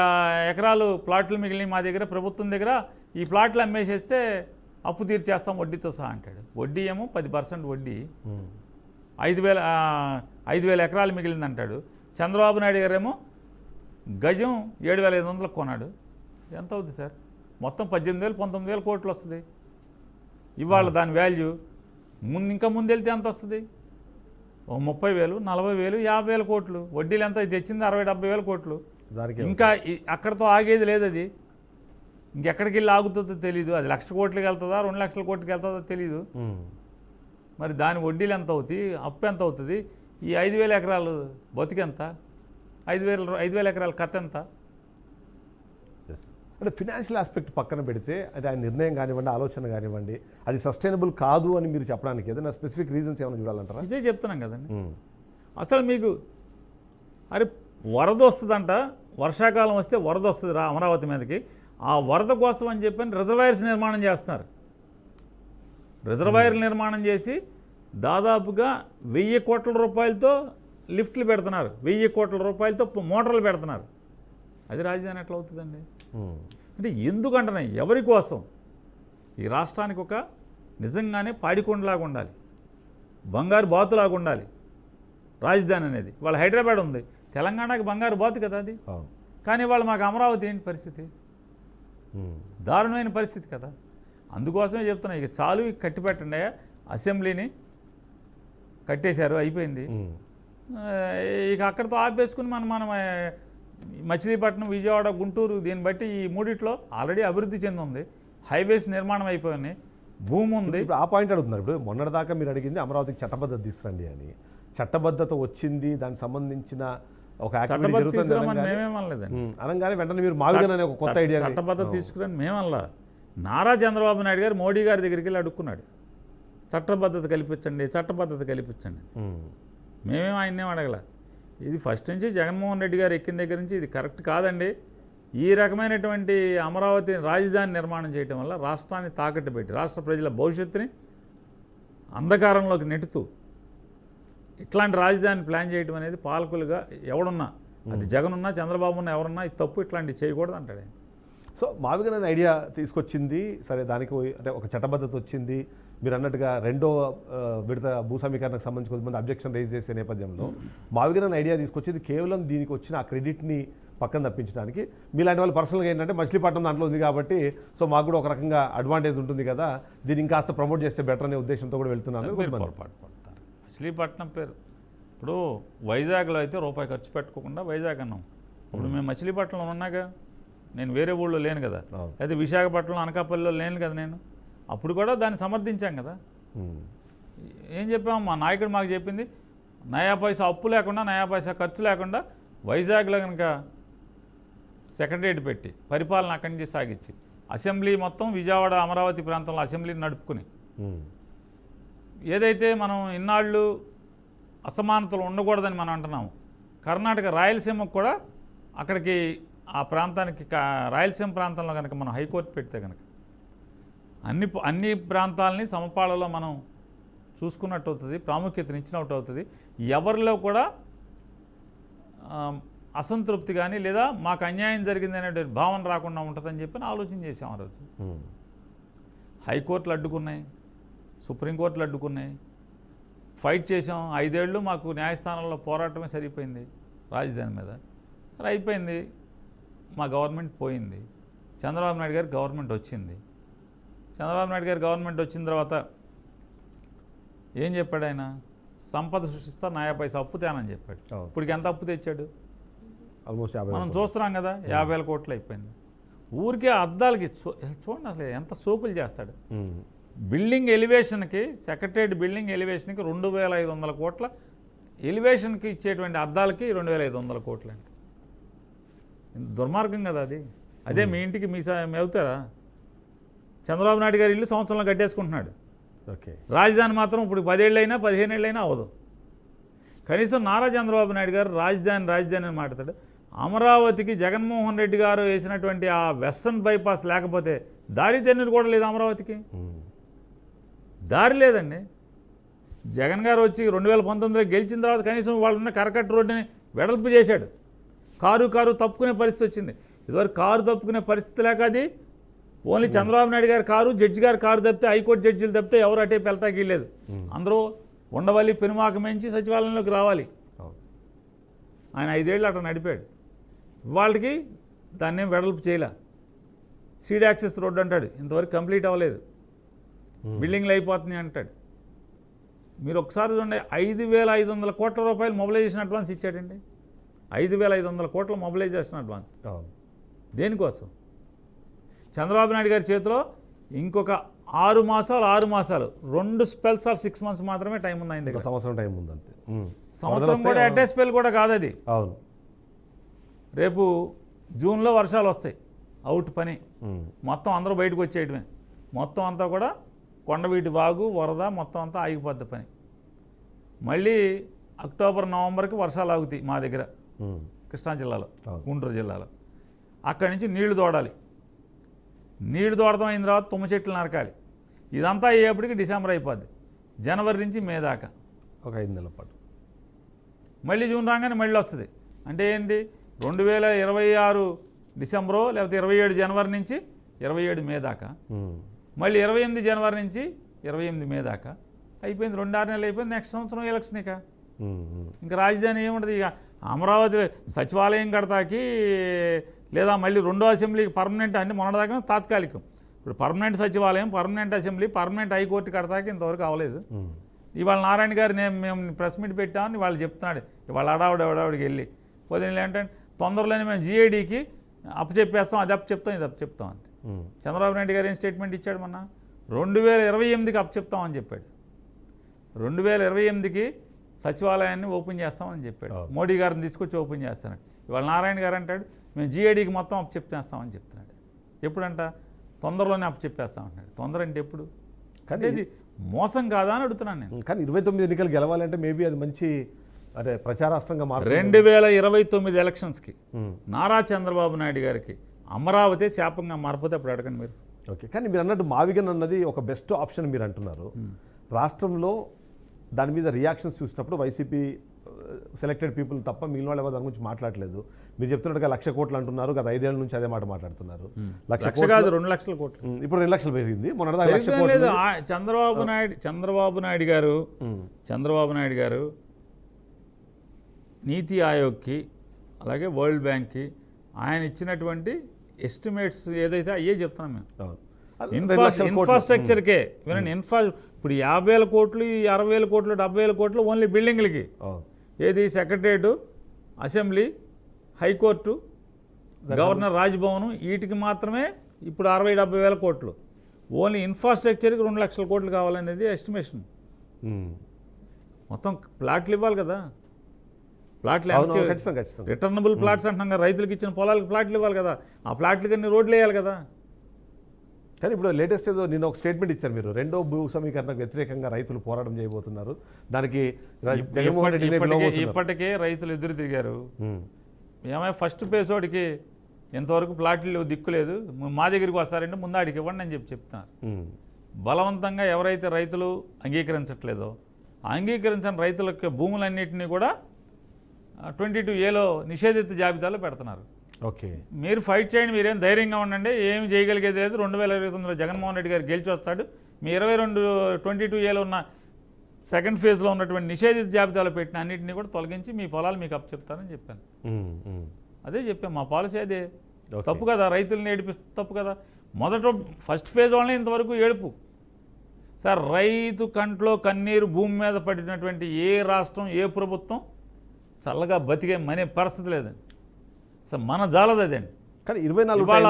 B: ఎకరాలు ప్లాట్లు మిగిలిన మా దగ్గర, ప్రభుత్వం దగ్గర ఈ ప్లాట్లు అమ్మేసేస్తే అప్పు తీర్చేస్తాం వడ్డీతో సహా అంటాడు. వడ్డీ ఏమో 10% వడ్డీ. 5,000 ఎకరాలు మిగిలిందంటాడు. చంద్రబాబు నాయుడు గారేమో గజం 7,500 కొన్నాడు. ఎంత అవుతుంది సార్? మొత్తం 18,000-19,000 కోట్లు వస్తుంది ఇవాళ దాని వాల్యూ. ఇంకా ముందెళ్తే ఎంత వస్తుంది? 30,000, 40,000, 50,000 కోట్లు. వడ్డీలు ఎంత తెచ్చింది? 60-70 వేల కోట్లు. ఇంకా అక్కడితో ఆగేది లేదు. అది ఇంకెక్కడికి వెళ్ళి ఆగుతుందో తెలీదు. అది 1,00,000 కోట్లకి వెళ్తుందా, 2,00,000 కోట్లకి వెళ్తుందో తెలీదు. మరి దాని వడ్డీలు ఎంత అవుతుంది, అప్పు ఎంత అవుతుంది? ఈ 5,000 ఎకరాలు బతికెంత? 5,000 ఎకరాల కథ ఎంత?
A: అంటే ఫినాన్షియల్ ఆస్పెక్ట్ పక్కన పెడితే, అంటే ఆయన నిర్ణయం కానివ్వండి, ఆలోచన కానివ్వండి, అది సస్టైనబుల్ కాదు అని మీరు చెప్పడానికి ఏదైనా స్పెసిఫిక్ రీజన్స్ ఏమైనా చూడాలంటారా?
B: ఇదే చెప్తున్నాం కదండి. అసలు మీకు వరద వస్తుందంట, వర్షాకాలం వస్తే వరద వస్తుంది అమరావతి మీదకి. ఆ వరద కోసం అని చెప్పని రిజర్వాయర్స్ నిర్మాణం చేస్తున్నారు. రిజర్వాయర్లు నిర్మాణం చేసి దాదాపుగా 1,000 కోట్ల రూపాయలతో లిఫ్ట్లు పెడుతున్నారు, 1,000 కోట్ల రూపాయలతో మోటార్లు పెడుతున్నారు. అది రాజధాని ఎట్లా అవుతుందండి? అంటే ఎందుకంటున్నాయి, ఎవరి కోసం? ఈ రాష్ట్రానికి ఒక నిజంగానే పాడికొండలాగా ఉండాలి, బంగారు బాతులాగా ఉండాలి రాజధాని అనేది. వాళ్ళ హైదరాబాద్ ఉంది, తెలంగాణకి బంగారు బాతు కదా అది. కానీ వాళ్ళు మాకు అమరావతి ఏంటి పరిస్థితి? దారుణమైన పరిస్థితి కదా. అందుకోసమే చెప్తున్నా, ఇక చాలు, కట్టిపెట్టండి. అసెంబ్లీని కట్టేశారు, అయిపోయింది. ఇక అక్కడితో ఆపేసుకుని మనం మచిలీపట్నం, విజయవాడ, గుంటూరు, దీన్ని బట్టి ఈ మూడిట్లో ఆల్రెడీ అభివృద్ధి చెంది హైవేస్ నిర్మాణం అయిపోయినాయి, భూమి ఉంది.
A: ఇప్పుడు ఆ పాయింట్ అడుగుతున్నారు. ఇప్పుడు మొన్నటిదాకా మీరు అడిగింది అమరావతికి చట్టబద్ధత తీసుకురండి అని. చట్టబద్ధత వచ్చింది, దానికి సంబంధించిన ఒక యాక్టివిటీ జరుగుతుంది అనగానే వెంటనే మీరు మావిగన్ అనే ఒక కొత్త ఐడియా.
B: చట్టబద్ధత తీసుకురండి మేమల్లా. నారా చంద్రబాబు నాయుడు గారు మోడీ గారి దగ్గరికి వెళ్ళి అడుక్కున్నాడు, చట్టబద్ధత కల్పించండి, చట్టబద్ధత కల్పించండి. మేమేం ఆయన్నేం అడగల. ఇది ఫస్ట్ నుంచి జగన్మోహన్ రెడ్డి గారు ఎక్కిన దగ్గర నుంచి ఇది కరెక్ట్ కాదండి. ఈ రకమైనటువంటి అమరావతి రాజధాని నిర్మాణం చేయడం వల్ల రాష్ట్రాన్ని తాకట్టు పెట్టి రాష్ట్ర ప్రజల భవిష్యత్తుని అంధకారంలోకి నెట్టుతూ ఇట్లాంటి రాజధాని ప్లాన్ చేయడం అనేది పాలకులుగా ఎవడున్నా, అది జగన్ ఉన్నా, చంద్రబాబు ఉన్నా, ఎవరున్నా ఇది తప్పు, ఇట్లాంటివి చేయకూడదు అంటాడు.
A: సో మావిగన్ అనే ఐడియా తీసుకొచ్చింది సరే, దానికి అంటే ఒక చట్టబద్ధత వచ్చింది. మీరు అన్నట్టుగా రెండో విడత భూ సమీకరణకు సంబంధించి కొంతమంది అబ్జెక్షన్ రైజ్ చేసే నేపథ్యంలో మావిగన్ అనే ఐడియా తీసుకొచ్చింది కేవలం దీనికి వచ్చిన ఆ క్రెడిట్ని పక్కన తప్పించడానికి. మీలాంటి వాళ్ళు పర్సనల్గా ఏంటంటే మచిలీపట్నం దాంట్లో ఉంది కాబట్టి సో మాకు కూడా ఒక రకంగా అడ్వాంటేజ్ ఉంటుంది కదా, దీన్ని ఇంకాస్త ప్రమోట్ చేస్తే బెటర్ అనే ఉద్దేశంతో కూడా వెళ్తున్నాను.
B: పొరపాటు పడతారు. మచిలీపట్నం పేరు ఇప్పుడు వైజాగ్లో అయితే రూపాయి ఖర్చు పెట్టుకోకుండా వైజాగ్ అన్నాం. ఇప్పుడు మేము మచిలీపట్నంలో ఉన్నాగా, నేను వేరే ఊళ్ళో లేను కదా, అయితే విశాఖపట్నం, అనకాపల్లిలో లేను కదా నేను. అప్పుడు కూడా దాన్ని సమర్థించాం కదా. ఏం చెప్పాము, మా నాయకుడు మాకు చెప్పింది, నయా పైసా అప్పు లేకుండా, నయా పైసా ఖర్చు లేకుండా వైజాగ్లో కనుక సెక్రటరియట్ పెట్టి పరిపాలన అక్కడి నుంచి సాగించి అసెంబ్లీ మొత్తం విజయవాడ, అమరావతి ప్రాంతంలో అసెంబ్లీని నడుపుకుని, ఏదైతే మనం ఇన్నాళ్ళు అసమానతలు ఉండకూడదని మనం అంటున్నాము, కర్ణాటక రాయలసీమకు కూడా అక్కడికి ఆ ప్రాంతానికి రాయలసీమ ప్రాంతంలో కనుక మనం హైకోర్టు పెడితే కనుక అన్ని ప్రాంతాలని సమపాళలో మనం చూసుకున్నట్టు అవుతుంది, ప్రాముఖ్యతనిచ్చినట్టు అవుతుంది. ఎవరిలో కూడా అసంతృప్తి కానీ లేదా మాకు అన్యాయం జరిగింది అనే భావన రాకుండా ఉంటుందని చెప్పి ఆలోచన చేసాం ఆ రోజు. హైకోర్టులు అడ్డుకున్నాయి, సుప్రీంకోర్టులు అడ్డుకున్నాయి, ఫైట్ చేసాం. 5 ఏళ్ళు మాకు న్యాయస్థానంలో పోరాటమే సరిపోయింది రాజధాని మీద. సరే అయిపోయింది, మా గవర్నమెంట్ పోయింది, చంద్రబాబు నాయుడు గారి గవర్నమెంట్ వచ్చింది. చంద్రబాబు నాయుడు గారి గవర్నమెంట్ వచ్చిన తర్వాత ఏం చెప్పాడు ఆయన? సంపద సృష్టిస్తా, 90 పైసా అప్పు తేనని చెప్పాడు. ఇప్పటికి ఎంత అప్పు తెచ్చాడు?
A: ఆల్మోస్ట్
B: మనం చూస్తున్నాం కదా, 50,000 కోట్లు అయిపోయింది. ఊరికే అద్దాలకి చూడండి అసలు ఎంత సోకులు చేస్తాడు. బిల్డింగ్ ఎలివేషన్కి, సెక్రటరేట్ బిల్డింగ్ ఎలివేషన్కి 2,500 కోట్ల ఎలివేషన్కి ఇచ్చేటువంటి అద్దాలకి 2,500 కోట్లు అండి. దుర్మార్గం కదా అది. అదే మీ ఇంటికి మీ అవుతారా? చంద్రబాబు నాయుడు గారి ఇల్లు సంవత్సరంలో కట్టేసుకుంటున్నాడు.
A: ఓకే,
B: రాజధాని మాత్రం ఇప్పుడు 10 ఏళ్ళైనా 15 ఏళ్ళైనా అవ్వదు. కనీసం నారా చంద్రబాబు నాయుడు గారు రాజధాని అని మాట్లాడతాడు. అమరావతికి జగన్మోహన్ రెడ్డి గారు వేసినటువంటి ఆ వెస్టర్న్ బైపాస్ లేకపోతే దారి తెన్నులు కూడా లేదు అమరావతికి. దారి లేదండి. జగన్ గారు వచ్చి 2019లో గెలిచిన తర్వాత కనీసం వాళ్ళు ఉన్న కరకట్ట రోడ్డుని వెడల్పు చేశాడు. కారు తప్పుకునే పరిస్థితి వచ్చింది. ఇదివరకు కారు తప్పుకునే పరిస్థితి లేక అది ఓన్లీ చంద్రబాబు నాయుడు గారి కారు, జడ్జి గారి కారు తప్పితే, హైకోర్టు జడ్జీలు తప్పితే ఎవరు అటే పెళ్తాకి లేదు. అందరూ ఉండవల్లి పెనుమాక మెంచి సచివాలయంలోకి రావాలి. ఆయన 5 ఏళ్ళు అట్లా నడిపాడు. వాళ్ళకి దాన్ని వెడల్పు చేయలే. సీడ్ యాక్సెస్ రోడ్డు అంటాడు, ఇంతవరకు కంప్లీట్ అవ్వలేదు. బిల్డింగ్లు అయిపోతున్నాయి అంటాడు. మీరు ఒకసారి చూడండి, 5,500 కోట్ల రూపాయలు మొబిలైజేషన్ అడ్వాన్స్ ఇచ్చాడండి. 5,500 కోట్ల మొబిలైజేషన్ అడ్వాన్స్ దేనికోసం? చంద్రబాబు నాయుడు గారి చేతిలో ఇంకొక 6 మాసాలు 2 స్పెల్స్ ఆఫ్ 6 months మాత్రమే టైం ఉంది ఆయన దగ్గర.
A: సంవత్సరం టైం ఉంది అంతే.
B: సంవత్సరం కూడా అటే స్పెల్ కూడా కాదు అది.
A: అవును,
B: రేపు జూన్లో వర్షాలు వస్తాయి, అవుట్ పని మొత్తం అందరూ బయటకు వచ్చేయటమే. మొత్తం అంతా కూడా కొండవీటి వాగు, వరద మొత్తం అంతా ఆగిపోద్ది పని. మళ్ళీ అక్టోబర్, నవంబర్కి వర్షాలు ఆగుతాయి మా దగ్గర కృష్ణా జిల్లాలో, గుంటూరు జిల్లాలో. అక్కడి నుంచి నీళ్లు తోడాలి. నీళ్లు తోడటం అయిన తర్వాత తుమ్మ చెట్లు నరకాలి. ఇదంతా అయ్యేప్పటికి డిసెంబర్ అయిపోద్ది. జనవరి నుంచి మే దాకా
A: ఒక 5 నెలల పాటు.
B: మళ్ళీ జూన్ రాగానే మళ్ళీ వస్తుంది. అంటే ఏంటి? 2026 డిసెంబరో లేకపోతే 27 జనవరి నుంచి 27 మే దాకా, మళ్ళీ 28 జనవరి నుంచి 28 మే దాకా అయిపోయింది. 2-6 నెలలు అయిపోయింది. నెక్స్ట్ సంవత్సరం ఎలక్షన్. ఇంకా రాజధాని ఏముంటుంది? ఇక అమరావతి సచివాలయం కడతాకి లేదా మళ్ళీ 2వ అసెంబ్లీకి పర్మనెంట్ అంటే మొన్నదాకా తాత్కాలికం. ఇప్పుడు పర్మనెంట్ సచివాలయం, పర్మనెంట్ అసెంబ్లీ, పర్మనెంట్ హైకోర్టు కడతాకి ఇంతవరకు అవ్వలేదు. ఇవాళ నారాయణ గారు మేము ప్రెస్ మీట్ పెట్టామని వాళ్ళు చెప్తున్నాడు. ఇవాళ అడావిడికి వెళ్ళి పొద్దున్న ఏంటంటే తొందరలోనే మేము GIDకి అప్పచెప్పేస్తాం, అది అప్పచెప్తాం, ఇది అప్పచెప్తాం అంటే. చంద్రబాబు నాయుడు గారు ఏం స్టేట్మెంట్ ఇచ్చాడు? మొన్న 2028కి అప్పచెప్తామని చెప్పాడు. 2028కి సచివాలయాన్ని ఓపెన్ చేస్తామని చెప్పాడు. మోడీ గారిని తీసుకొచ్చి ఓపెన్ చేస్తాడు. ఇవాళ నారాయణ గారు అంటాడు మేము GIDకి మొత్తం అప్పచెప్పేస్తామని చెప్తున్నాడు. ఎప్పుడంట? తొందరలోనే అప్పచెప్పేస్తామంటున్నాడు. తొందర అంటే ఎప్పుడు? అంటే ఇది మోసం కాదా అని అడుగుతున్నాను నేను.
A: కానీ 29 ఎన్నికలు గెలవాలంటే మేబీ అది మంచి అదే ప్రచారాస్త్రంగా మారు.
B: 2029 ఎలక్షన్స్కి నారా చంద్రబాబు నాయుడు గారికి అమరావతి శాపంగా మారిపోతే అప్పుడు అడగండి మీరు.
A: ఓకే, కానీ మీరు అన్నట్టు మావిగన్ అన్నది ఒక బెస్ట్ ఆప్షన్ మీరు అంటున్నారు. రాష్ట్రంలో దాని మీద రియాక్షన్స్ చూసినప్పుడు వైసీపీ సెలెక్టెడ్ పీపుల్ తప్ప మిగిలిన వాళ్ళు ఎవరు దాని గురించి మాట్లాడలేదు. మీరు చెప్తున్నట్టుగా 1,00,000 కోట్లు అంటున్నారు, గత 5 ఏళ్ల నుంచి అదే మాట మాట్లాడుతున్నారు.
B: 1,00,000 కాదు, 2 లక్షల కోట్లు.
A: ఇప్పుడు 2 లక్షలు పెరిగింది.
B: చంద్రబాబు నాయుడు గారు నీతి ఆయోగ్కి అలాగే వరల్డ్ బ్యాంక్కి ఆయన ఇచ్చినటువంటి ఎస్టిమేట్స్ ఏదైతే అయ్యే చెప్తున్నాం మేము. ఇన్ఫ్రాస్ట్రక్చర్కే వినండి. ఇప్పుడు 50,000 కోట్లు, 60,000 కోట్లు, 70,000 కోట్లు ఓన్లీ బిల్డింగ్లకి. ఏది? Secretariat, assembly, high court, governor Raj Bhavan, వీటికి మాత్రమే ఇప్పుడు 60,000-70,000 కోట్లు. ఓన్లీ ఇన్ఫ్రాస్ట్రక్చర్కి 2 లక్షల కోట్లు కావాలనేది ఎస్టిమేషన్. మొత్తం ప్లాట్లు ఇవ్వాలి కదా. ప్లాట్లు రిటర్నబుల్ ప్లాట్స్ అంటున్నాం కదా. రైతులకు ఇచ్చిన పొలాలకు ప్లాట్లు ఇవ్వాలి కదా. ఆ ప్లాట్లకి అన్ని రోడ్లు వేయాలి కదా.
A: కానీ ఇప్పుడు లేటెస్ట్ ఏదో నిన్న ఒక స్టేట్మెంట్ ఇచ్చారు మీరు, 2వ భూ సమీకరణకు వ్యతిరేకంగా రైతులు పోరాటం చేయబోతున్నారు. దానికి జగన్మోహన్ రెడ్డి
B: ఇప్పటికే రైతులు ఎదురు తిరిగారు. ఏమైనా ఫస్ట్ పేసోడికి ఇంతవరకు ప్లాట్లు దిక్కులేదు, మా దగ్గరికి వస్తారంటే ముందు ఆడికి ఇవ్వండి అని చెప్తున్నారు. బలవంతంగా ఎవరైతే రైతులు అంగీకరించట్లేదో అంగీకరించిన రైతులకి భూములన్నింటినీ కూడా 22A నిషేధిత జాబితాలో పెడుతున్నారు.
A: ఓకే.
B: మీరు ఫైట్ చేయండి, మీరేం ధైర్యంగా ఉండండి, ఏమి చేయగలిగేది లేదు. 2029లో జగన్మోహన్ రెడ్డి గారు గెలిచి వస్తాడు. మీ 22A ఉన్న సెకండ్ ఫేజ్లో ఉన్నటువంటి నిషేధిత జాబితాలో పెట్టిన అన్నింటినీ కూడా తొలగించి మీ పొలాలు మీకు అప్పచెప్తారని చెప్పాను. అదే చెప్పాను, మా పాలసీ అదే. తప్పు కదా, రైతులను ఏడిపిస్తే తప్పు కదా. మొదట ఫస్ట్ ఫేజ్ వాళ్ళనే ఇంతవరకు ఏడుపు. సార్, రైతు కంట్లో కన్నీరు భూమి మీద పడినటువంటి ఏ రాష్ట్రం, ఏ ప్రభుత్వం చల్లగా బతికే మనే పరిస్థితి లేదండి. సార్, మన జాలది అదండి.
A: కానీ 24
B: ఇవాళ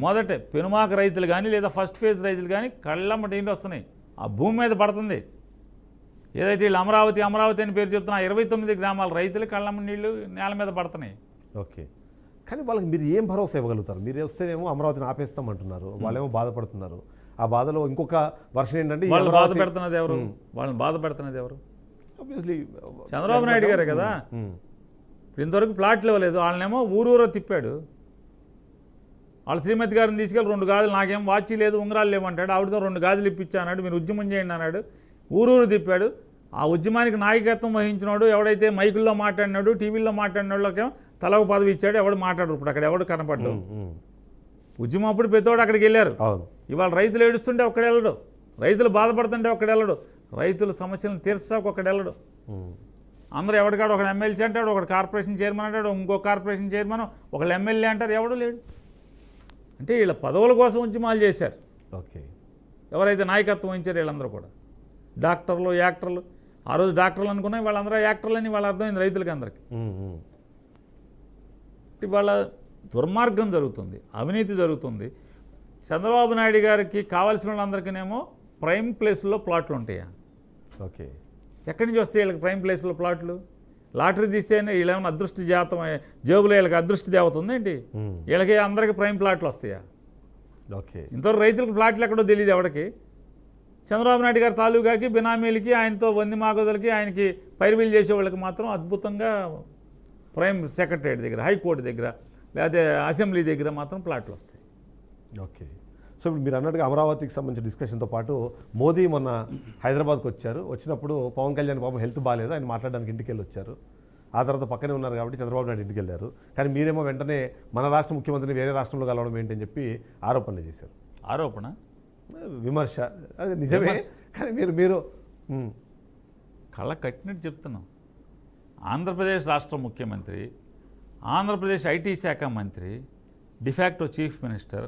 B: మొదటే పెనుమాక రైతులు కానీ లేదా ఫస్ట్ ఫేజ్ రైతులు కానీ కళ్ళమ్మటి నీళ్ళు వస్తున్నాయి, ఆ భూమి మీద పడుతుంది. ఏదైతే వీళ్ళు అమరావతి అమరావతి అని పేరు చెప్తున్నా 29 గ్రామాల రైతులు కళ్ళమ్మ నీళ్లు నేల మీద పడుతున్నాయి.
A: ఓకే. కానీ వాళ్ళకి మీరు ఏం భరోసా ఇవ్వగలుగుతారు? మీరు వస్తేనేమో అమరావతిని ఆపేస్తాం అంటున్నారు, వాళ్ళేమో బాధపడుతున్నారు. ఆ బాధలో ఇంకొక వర్షన్ ఏంటంటే
B: వాళ్ళు బాధ పెడుతున్నది ఎవరు? వాళ్ళని బాధ పెడుతున్నది ఎవరు?
A: ఆబ్వియస్లీ
B: చంద్రబాబు నాయుడు గారే కదా. ఇంతవరకు ప్లాట్లు ఇవ్వలేదు, వాళ్ళనేమో ఊరూరో తిప్పాడు. వాళ్ళ శ్రీమతి గారిని తీసుకెళ్ళి 2 గాజులు, నాకేం వాచి లేదు ఉంగరాలు లేవంటాడు, ఆవిడతో 2 గాజులు ఇప్పించా అన్నాడు, మీరు ఉద్యమం చేయండి అన్నాడు, ఊరూరు తిప్పాడు. ఆ ఉద్యమానికి నాయకత్వం వహించినాడు ఎవడైతే మైకుల్లో మాట్లాడినాడు, టీవీల్లో మాట్లాడిన వాళ్ళకేమో తలకు పదవి ఇచ్చాడు, ఎవడు మాట్లాడు. ఇప్పుడు అక్కడ ఎవడు కనపడ్డాడు? ఉద్యమం అప్పుడు పెద్దవాడు అక్కడికి వెళ్ళారు. ఇవాళ రైతులు ఏడుస్తుంటే ఒక్కడు వెళ్ళడు, రైతులు బాధపడుతుంటే ఒక్కడు వెళ్ళడు, రైతుల సమస్యలను తీర్చడానికి ఒక్కడు వెళ్ళడు. అందరూ ఎవడికాడు, ఒకడు ఎమ్మెల్సీ అంటాడు, ఒకడు కార్పొరేషన్ చైర్మన్ అంటాడు, ఇంకో కార్పొరేషన్ చైర్మన్, ఒకళ్ళు ఎమ్మెల్యే అంటారు, ఎవడు లేడు. అంటే వీళ్ళ పదవుల కోసం ఉద్యమాలు చేశారు.
A: ఓకే.
B: ఎవరైతే నాయకత్వం వహించారు వీళ్ళందరూ కూడా డాక్టర్లు, యాక్టర్లు. ఆ రోజు డాక్టర్లు అనుకున్నాయి, వాళ్ళందరూ యాక్టర్లు అని వాళ్ళు అర్థమైంది రైతులకి అందరికీ. ఇవాళ దుర్మార్గం జరుగుతుంది, అవినీతి జరుగుతుంది. చంద్రబాబు నాయుడు గారికి కావాల్సిన వాళ్ళందరికీనేమో ప్రైమ్ ప్లేస్లో ప్లాట్లు ఉంటాయా?
A: ఓకే.
B: ఎక్కడి నుంచి వస్తాయి వీళ్ళకి ప్రైమ్ ప్లేస్లో ప్లాట్లు? లాటరీ తీస్తేనే వీళ్ళేమన్నా అదృష్టి జాతం, జేబులో వీళ్ళకి అదృష్టి దేవత ఉందేంటి? వీళ్ళకి అందరికీ ప్రైమ్ ప్లాట్లు వస్తాయా?
A: ఓకే.
B: ఇంతవరకు రైతులకు ప్లాట్లు ఎక్కడో తెలియదు ఎవరికి. చంద్రబాబు నాయుడు గారి తాలూకాకి, బినామీలకి, ఆయనతో వంది మాగదులకి, ఆయనకి పైరువీలు చేసే వాళ్ళకి మాత్రం అద్భుతంగా ప్రైమ్ సెక్రటరేట్ దగ్గర, హైకోర్టు దగ్గర, లేకపోతే అసెంబ్లీ దగ్గర మాత్రం ప్లాట్లు వస్తాయి.
A: ఓకే. సో ఇప్పుడు మీరు అన్నట్టుగా అమరావతికి సంబంధించిన డిస్కషన్తో పాటు మోదీ మొన్న హైదరాబాద్కి వచ్చారు. వచ్చినప్పుడు పవన్ కళ్యాణ్ బాబు హెల్త్ బాగాలేదు, ఆయన మాట్లాడడానికి ఇంటికి వెళ్ళి వచ్చారు. ఆ తర్వాత పక్కనే ఉన్నారు కాబట్టి చంద్రబాబు నాయుడు ఇంటికి వెళ్ళారు. కానీ మీరేమో వెంటనే మన రాష్ట్ర ముఖ్యమంత్రిని వేరే రాష్ట్రంలో కలవడం ఏంటని చెప్పి ఆరోపణలు చేశారు.
B: ఆరోపణ,
A: విమర్శ, అది నిజమే. కానీ మీరు
B: కళ్ళ కట్టినట్టు చెప్తున్నాం. ఆంధ్రప్రదేశ్ రాష్ట్ర ముఖ్యమంత్రి, ఆంధ్రప్రదేశ్ ఐటీ శాఖ మంత్రి, డిఫాక్టో చీఫ్ మినిస్టర్,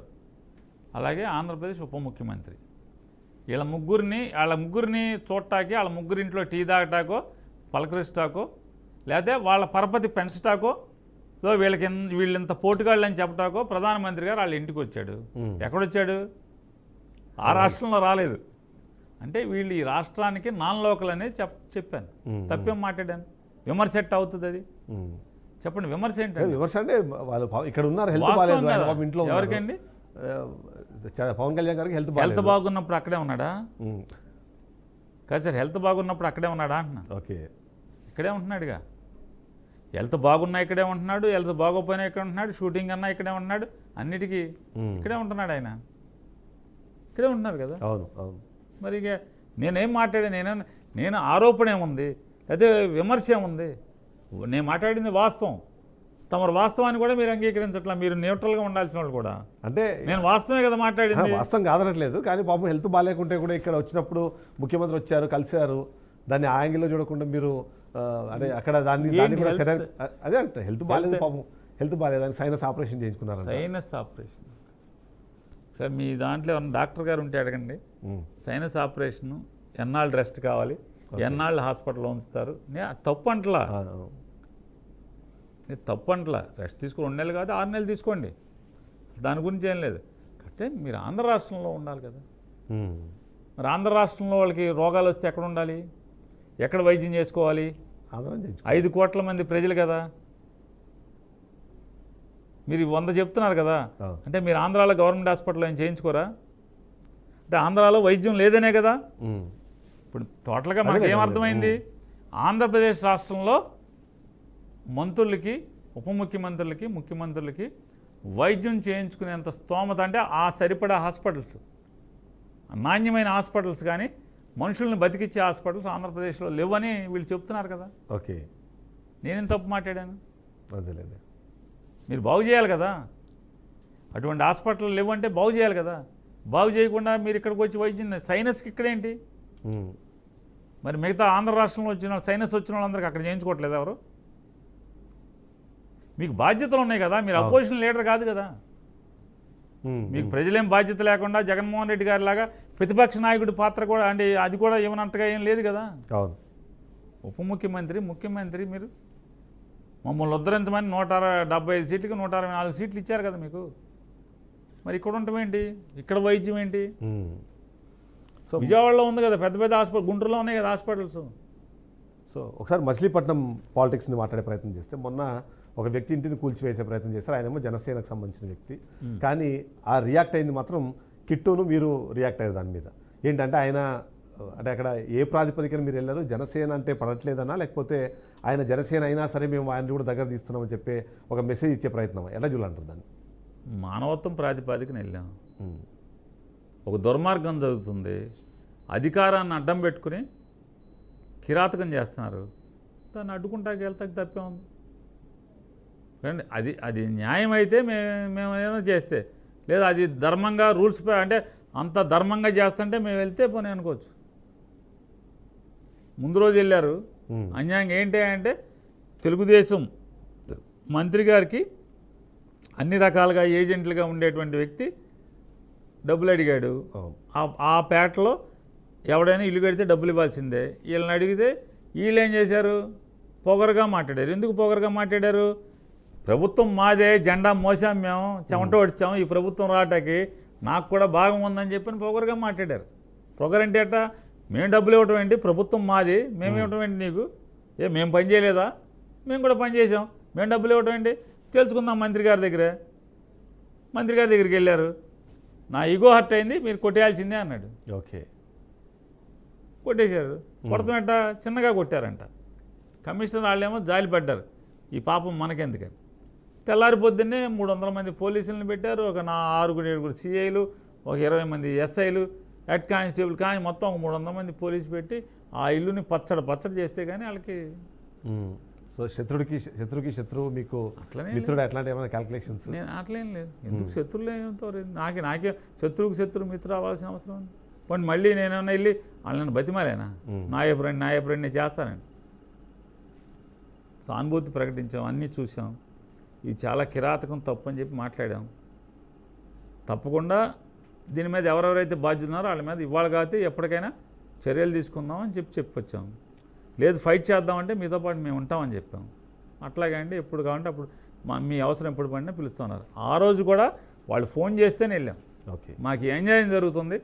B: అలాగే ఆంధ్రప్రదేశ్ ఉప ముఖ్యమంత్రి, వాళ్ళ ముగ్గురిని చూడటానికి, వాళ్ళ ముగ్గురింట్లో టీ తాగటాకో, పలకరిస్తాకో, లేకపోతే వాళ్ళ పరపతి పెంచటాకో, వీళ్ళంత పోటుగాళ్ళు అని చెప్పటాకో ప్రధానమంత్రి గారు వాళ్ళ ఇంటికి వచ్చాడు. ఎక్కడొచ్చాడు? ఆ రాష్ట్రంలో రాలేదు. అంటే వీళ్ళు ఈ రాష్ట్రానికి నాన్ లోకల్ అనేది చెప్పాను. తప్పేం మాట్లాడాను? విమర్శ ఎట్ట అవుతుంది అది? చెప్పండి, విమర్శ ఏంటంటే?
A: విమర్శ అంటే వాళ్ళు ఇక్కడ ఉన్నారు, హెల్త్ బాగాలేదు ఇంట్లో.
B: ఎవరికండి?
A: పవన్ కళ్యాణ్ గారికి
B: హెల్త్ బాగున్నప్పుడు అక్కడే ఉన్నాడా? కాదు సార్, హెల్త్ బాగున్నప్పుడు అక్కడే ఉన్నాడా అంటున్నా.
A: ఓకే.
B: ఇక్కడే ఉంటున్నాడుగా. హెల్త్ బాగున్నా ఇక్కడే ఉంటున్నాడు, హెల్త్ బాగోపోయినా ఇక్కడ ఉంటున్నాడు, షూటింగ్ అన్నా ఇక్కడే ఉంటున్నాడు, అన్నిటికీ ఇక్కడే ఉంటున్నాడు ఆయన. ఇక్కడే ఉంటున్నారు కదా.
A: అవును, అవును.
B: మరి ఇక నేనేం మాట్లాడా? నేను ఆరోపణ ఏముంది, అదే విమర్శ ఏముంది? నేను మాట్లాడింది వాస్తవం. తమరు వాస్తవాన్ని కూడా మీరు అంగీకరించట్లా. మీరు న్యూట్రల్గా ఉండాల్సిన వాళ్ళు కూడా. అంటే నేను వాస్తవమే కదా మాట్లాడింది.
A: వాస్తవం కాదనట్లేదు, కానీ పాపం హెల్త్ బాగాలేకుంటే కూడా ఇక్కడ వచ్చినప్పుడు ముఖ్యమంత్రి వచ్చారు, కలిశారు, దాన్ని ఆ యాంగిల్లో చూడకుండా మీరు అదే అక్కడ దాన్ని కూడా అదే అంటే హెల్త్ బాగాలేదు, పాపం హెల్త్ బాగాలేదు, సైనస్ ఆపరేషన్ చేయించుకున్నారు.
B: సైనస్ ఆపరేషన్ సార్, మీ దాంట్లో ఏమన్నా డాక్టర్ గారు ఉంటే అడగండి. సైనస్ ఆపరేషను ఎన్నాళ్ళు రెస్ట్ కావాలి, ఎన్నాళ్ళు హాస్పిటల్లో ఉంచుతారు? తప్పు అంటలా, రెస్ట్ తీసుకుని 2 నెలలు కాదు 6 నెలలు తీసుకోండి, దాని గురించి ఏం లేదు. కాకపోతే మీరు ఆంధ్ర రాష్ట్రంలో ఉండాలి కదా. మరి ఆంధ్ర రాష్ట్రంలో వాళ్ళకి రోగాలు వస్తే ఎక్కడ ఉండాలి, ఎక్కడ వైద్యం చేసుకోవాలి? 5 కోట్ల మంది ప్రజలు కదా. మీరు 100 చెప్తున్నారు కదా, అంటే మీరు ఆంధ్రాలో గవర్నమెంట్ హాస్పిటల్లో ఏం చేయించుకోరా? అంటే ఆంధ్రాలో వైద్యం లేదనే కదా. ఇప్పుడు టోటల్గా మనకి ఏమర్థమైంది? ఆంధ్రప్రదేశ్ రాష్ట్రంలో మంత్రులకి, ఉప ముఖ్యమంత్రులకి, ముఖ్యమంత్రులకి వైద్యం చేయించుకునేంత స్తోమత, అంటే ఆ సరిపడా హాస్పిటల్స్, నాణ్యమైన హాస్పిటల్స్ కానీ మనుషుల్ని బతికిచ్చే హాస్పిటల్స్ ఆంధ్రప్రదేశ్లో లేవని వీళ్ళు చెప్తున్నారు కదా.
A: ఓకే.
B: నేనేం తప్పు మాట్లాడాను?
A: అదేలేండి.
B: మీరు బాగు చేయాలి కదా, అటువంటి హాస్పిటల్ లేవంటే బాగు చేయాలి కదా. బాగు చేయకుండా మీరు ఇక్కడికి వచ్చి వైద్యం సైనస్కి ఇక్కడేంటి? మరి మిగతా ఆంధ్ర రాష్ట్రంలో వచ్చిన సైనస్ వచ్చిన వాళ్ళందరికీ అక్కడ చేయించుకోవట్లేదు ఎవరు? మీకు బాధ్యతలు ఉన్నాయి కదా, మీరు అపోజిషన్ లీడర్ కాదు కదా. మీకు ప్రజలేం బాధ్యత లేకుండా జగన్మోహన్ రెడ్డి గారి లాగా ప్రతిపక్ష నాయకుడి పాత్ర కూడా అంటే అది కూడా ఏమన్నట్టుగా ఏం లేదు కదా. ఉప ముఖ్యమంత్రి, ముఖ్యమంత్రి మీరు మమ్మల్ని ఉద్ధరించమని 175 సీట్లకి 164 సీట్లు ఇచ్చారు కదా మీకు. మరి ఇక్కడ ఉండటం ఏంటి? ఇక్కడ వైద్యం ఏంటి?
A: సో
B: విజయవాడలో ఉంది కదా పెద్ద పెద్ద హాస్పిటల్, గుంటూరులో ఉన్నాయి కదా హాస్పిటల్స్.
A: సో ఒకసారి మచిలీపట్నం పాలిటిక్స్ని మాట్లాడే ప్రయత్నం చేస్తే, మొన్న ఒక వ్యక్తి ఇంటిని కూల్చివేసే ప్రయత్నం చేస్తారు. ఆయనేమో జనసేనకు సంబంధించిన వ్యక్తి. కానీ ఆ రియాక్ట్ అయింది మాత్రం కిట్టును, మీరు రియాక్ట్ అయ్యారు దాని మీద. ఏంటంటే ఆయన అంటే అక్కడ ఏ ప్రాతిపదికన మీరు వెళ్ళారు? జనసేన అంటే పడట్లేదన్నా, లేకపోతే ఆయన జనసేన అయినా సరే మేము ఆయన కూడా దగ్గర తీస్తున్నామని చెప్పే ఒక మెసేజ్ ఇచ్చే ప్రయత్నం ఎలా చూడాలంటారు దాన్ని?
B: మానవత్వం ప్రాతిపదికన వెళ్ళాం. ఒక దుర్మార్గం జరుగుతుంది, అధికారాన్ని అడ్డం పెట్టుకుని కిరాతకం చేస్తున్నారు, దాన్ని అడ్డుకుంటాకి వెళ్తాకి తప్పే ఉంది. అది న్యాయం అయితే మేము ఏమైనా చేస్తే, లేదా అది ధర్మంగా రూల్స్ అంటే అంత ధర్మంగా చేస్తుంటే మేము వెళ్తే పోనీ అనుకోవచ్చు. ముందు రోజు వెళ్ళారు, అన్యాయం ఏంటి అంటే తెలుగుదేశం మంత్రి గారికి అన్ని రకాలుగా ఏజెంట్లుగా ఉండేటువంటి వ్యక్తి డబ్బులు అడిగాడు. ఆ పేటలో ఎవడైనా ఇల్లు కడితే డబ్బులు ఇవ్వాల్సిందే. వీళ్ళని అడిగితే వీళ్ళు ఏం చేశారు? పొగరుగా మాట్లాడారు. ఎందుకు పొగరుగా మాట్లాడారు? ప్రభుత్వం మాదే, జెండా మోసాం, మేము చెమట వచ్చాము, ఈ ప్రభుత్వం రావటానికి నాకు కూడా భాగం ఉందని చెప్పి పొగరుగా మాట్లాడారు. పొగరంటే అట్ట మేము డబ్బులు ఇవ్వటం ఏంటి? ప్రభుత్వం మాది, మేము ఇవ్వటం ఏంటి నీకు? మేము పని చేయలేదా? మేము కూడా పని చేసాం, మేము డబ్బులు ఇవ్వటం ఏంటి? తెలుసుకుందాం మంత్రి గారి దగ్గరే. మంత్రి గారి దగ్గరికి వెళ్ళారు, నా ఈగో హర్ట్ అయింది, మీరు కొట్టేయాల్సిందే అన్నాడు.
A: ఓకే,
B: కొట్టేశారు. కొడతామంట చిన్నగా కొట్టారంట. కమిషనర్ వాళ్ళేమో జాలిపడ్డారు, ఈ పాపం మనకెందుకని. తెల్లారి పొద్దున్నే 300 మంది పోలీసులను పెట్టారు, ఒక 6-7 సిఐలు, ఒక 20 మంది ఎస్ఐలు, హెడ్ కానిస్టేబుల్ కానీ మొత్తం ఒక 300 మంది పోలీసు పెట్టి ఆ ఇల్లుని పచ్చడి చేస్తే కానీ వాళ్ళకి.
A: సో శత్రుకి శత్రువు మీకు మిత్రుడు అట్లాంటి ఏమైనా క్యాల్కులేషన్స్?
B: నేను అట్లేం లేదు. ఎందుకు శత్రువులు ఏమవుతో నాకే శత్రువుకి శత్రువు మిత్రుడు అవ్వాల్సిన అవసరం ఉంది. పోనీ మళ్ళీ నేనేమన్నా వెళ్ళి వాళ్ళని బతిమాలేనా? నాయపురండి నేను చేస్తానండి. సానుభూతి ప్రకటించాం, అన్నీ చూసాం, ఇది చాలా కిరాతకం, తప్పు అని చెప్పి మాట్లాడాం. తప్పకుండా దీని మీద ఎవరెవరైతే బాధ్యులున్నారో వాళ్ళ మీద ఇవాళ కాకపోతే ఎప్పటికైనా చర్యలు తీసుకుందాం అని చెప్పొచ్చాం. లేదు ఫైట్ చేద్దామంటే మీతో పాటు మేము ఉంటామని చెప్పాం. అట్లాగే అండి, ఎప్పుడు కావాలంటే అప్పుడు మీ అవసరం ఎప్పుడు పడినా పిలుస్తున్నారు. ఆ రోజు కూడా వాళ్ళు ఫోన్ చేస్తేనే వెళ్ళాం.
A: ఓకే,
B: మాకు ఎంజాయ్ జరుగుతుంది,